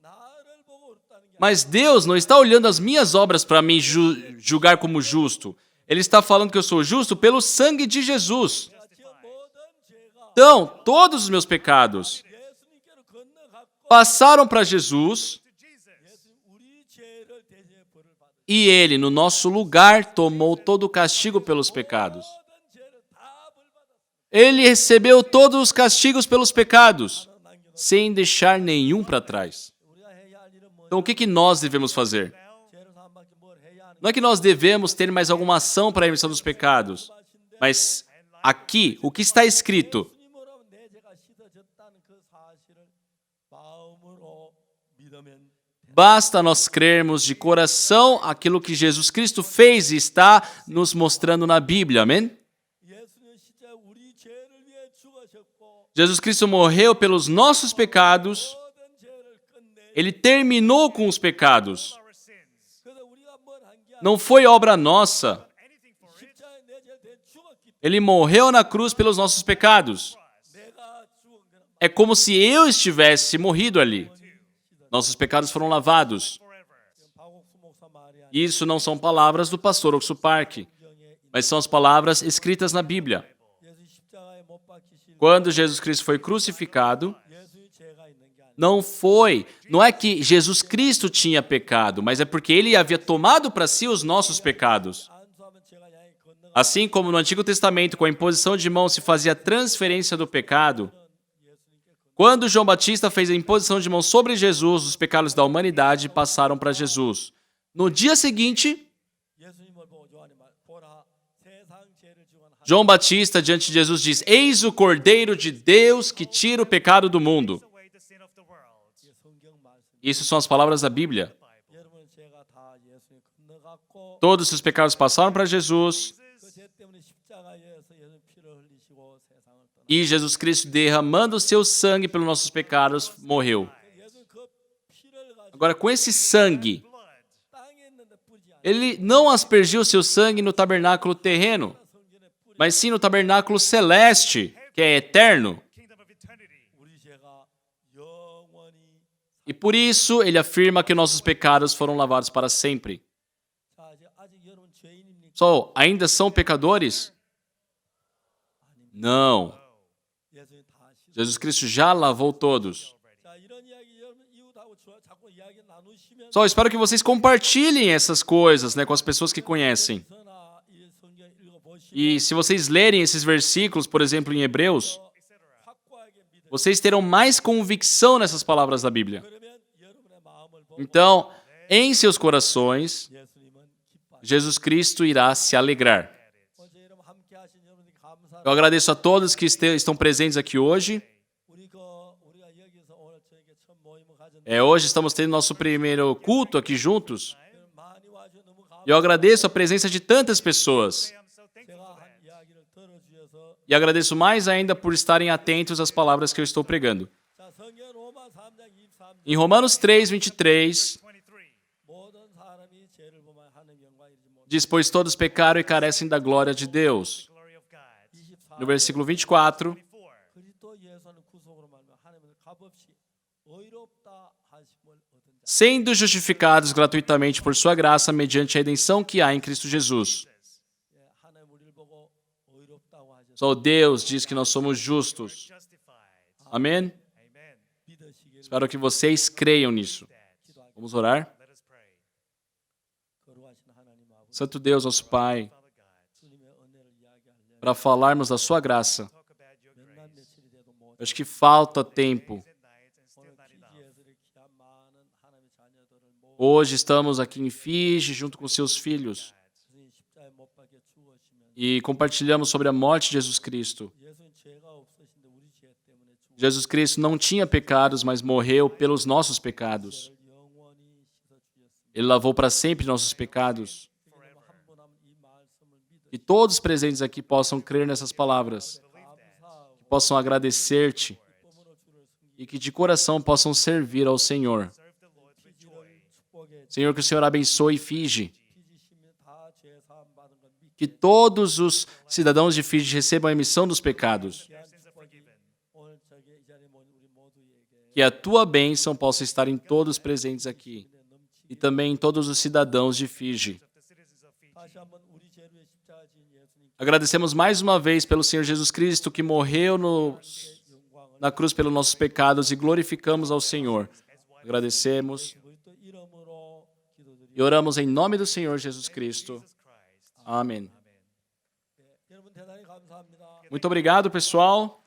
나를 보고 어렵다는 게 Mas Deus não está olhando as minhas obras para me julgar como justo. Ele está falando que eu sou justo pelo sangue de Jesus. 아니라 저 모든 죄가 Então, todos os meus pecados 예수님께로 건너갔고 passaram para Jesus To Jesus. 예수님 우리 죄를 대신해 벌을 받으. E ele, no nosso lugar, tomou todo o castigo pelos pecados. 모든 죄를 다 벌받았습니다. Ele recebeu todos os castigos pelos pecados, sem deixar nenhum para trás. 우리가 해야 할 일은 뭐냐? Então, o que nós devemos fazer? 죄를 사함밖에 뭘 해야 하는 Não é que nós devemos ter mais alguma ação para a remissão dos pecados, mas aqui, o que está escrito? 예수님으로 내 죄가 씻어졌다는 그 사실을 마음으로 믿으면 Basta nós crermos de coração aquilo que Jesus Cristo fez e está nos mostrando na Bíblia, amém? 예수님 십자가에 우리 죄를 위해 죽으셨고 Jesus Cristo morreu pelos nossos pecados, 모든 죄를 끝내 ele terminou com os pecados. our sins. 그래서 우리가 뭘 한 게 아니라 Não foi obra nossa. Anything for it. 십자가에 내 죄를 대해 죽었기 Ele morreu na cruz pelos nossos pecados. 때문에 내가 죽은 거는 É como se eu estivesse morrido ali. Nossos pecados foram lavados. Forever. 박옥수 목사 말이 아니라 Isso não são palavras do pastor Oxo Park, mas são as palavras escritas na Bíblia. 예수 십자가에 못 박히실 Quando Jesus Cristo foi crucificado, 예수의 죄가 있는 게 아니라 não é que Jesus Cristo tinha pecado, mas é porque ele havia tomado para si os nossos pecados. 안수하면 죄가 양이 건너가 Assim como no Antigo Testamento, com a imposição de mãos se fazia a transferência do pecado, quando João Batista fez a imposição de mãos sobre Jesus, os pecados da humanidade passaram para Jesus. No dia seguinte, 예수님을 보고 요한이 말 보라 세상 죄를 지은 하나님 João Batista, diante de Jesus, diz: Eis o Cordeiro de Deus que tira o pecado do mundo. Away the sin of the world. 성경 말씀 Isso são as palavras da Bíblia. 여러분 죄가 다 예수님 건너갔고 Todos os seus pecados passaram para Jesus 그 죄 때문에 십자가에서 예수님 피를 흘리시고 세상을 떠나 e Jesus Cristo, derramando o seu sangue pelos nossos pecados, morreu. 예수님 그 피를 가지고 Agora, com esse sangue, 땅에 있는데 뿌리지 않아 ele não aspergiu o seu sangue no tabernáculo terreno, 성전에 뿌리 mas sim no tabernáculo celeste, que é eterno. Kingdom of eternity. 우리 죄가 영원히 E por isso, ele afirma que nossos pecados foram lavados para sempre. 자 이제 아직 여러분 죄인입니까? Só, ainda são pecadores? Não. 예수님 다 씻어. Jesus Cristo já lavou todos. 자 이런 이야기 여러분 이웃하고 자꾸 이야기 나누시면 Só espero que vocês compartilhem essas coisas, né, com as pessoas que conhecem. 서나 이 성경 읽어 보시면 E se vocês lerem esses versículos, por exemplo, em Hebreus, 확고하게 믿어. vocês terão mais convicção nessas palavras da Bíblia. 그러면 여러분의 마음을 보고 Então, em seus corações, 예수님은 기뻐. Jesus Cristo irá se alegrar. 어제 여러분 함께 하신 여러분께 감사. Eu agradeço a todos que estão presentes aqui hoje. 우리가 여기서 오늘 저에게 첫 모임을 가졌는데 Hoje estamos tendo nosso primeiro culto aqui juntos. 많이 와주셔서 너무 감사. E eu agradeço a presença de tantas pessoas. I'm so thankful 제가 for 한 that. 이야기를 들어주셔서 E agradeço mais ainda por estarem atentos às palavras que eu estou pregando. 자 성경 로마 3장 23절 Em Romanos 3, 23, 23. 모든 사람이 죄를 범하여 하나님 영광 이르지 못. diz: Pois todos pecaram e carecem da glória de Deus. Glory of God. 24. No versículo 24, 24. 그리스도 예수는 구속으로 말미암아 하나님을 값없이 의롭다 하심을 얻은 자. sendo justificados gratuitamente por sua graça mediante a redenção que há em Cristo Jesus. 예, 하나님 우리를 보고 의롭다고 하셨어. Só Deus diz que nós somos justos. Justified. Amém? Amen. 믿으시길 Espero que vocês creiam nisso. 기도하기. Vamos orar? Let us pray. 거룩하신 하나님 아버지 Santo Deus, nosso Pai, Father God, 주님의 은혜를 이야기하려면 para falarmos da sua graça. talk about your 몇날 grace. 며칠이 돼도 못. Acho que falta tempo. Days and nights and still 오늘 not enough. TG에서 이렇게 귀한 많은 하나님의 자녀들을 모두 Hoje estamos aqui em Fiji junto com seus filhos 주님 십자가에 못 박혀 죽으시면 e compartilhamos sobre a morte de Jesus Cristo. 예수님 죄가 없으신데 우리 죄 때문에 죽으신 Jesus Cristo não tinha pecados, mas morreu pelos nossos pecados. 죄를 영원히 씻어 주셨습니다. Ele lavou para sempre nossos pecados. 여러분 한 분 한 분 이 말씀을 믿어 Que todos os presentes aqui possam crer nessas palavras, 감사하고 que possam agradecer-te 기쁨으로 주를 섬기고 e que de coração possam servir ao Senhor. Serve the Lord with joy. 피지를 축복해 Senhor, que o Senhor abençoe Fiji, 피지시면 다죄 사함 받은 건 믿게 que todos os cidadãos de Fiji recebam a emissão dos pecados, 귀한 Sins are 축복이 forgiven. 오늘 저기 이 자리에 모인 우리 모두에게 que a tua bênção possa estar em todos presentes aqui e também em todos os cidadãos de Fiji. Of the citizens of Fiji. 다시 한번 우리 죄를 위해 십자가 지은 예수님 Agradecemos mais uma vez pelo Senhor Jesus Cristo que morreu 영광을 na cruz pelos nossos pecados e glorificamos ao Senhor. Agradecemos 그리스도 이름으로 기도드립니다. E oramos em nome do Senhor Jesus Cristo. Jesus Christ. Amém. 여러분 대단히 감사합니다. Muito obrigado, pessoal.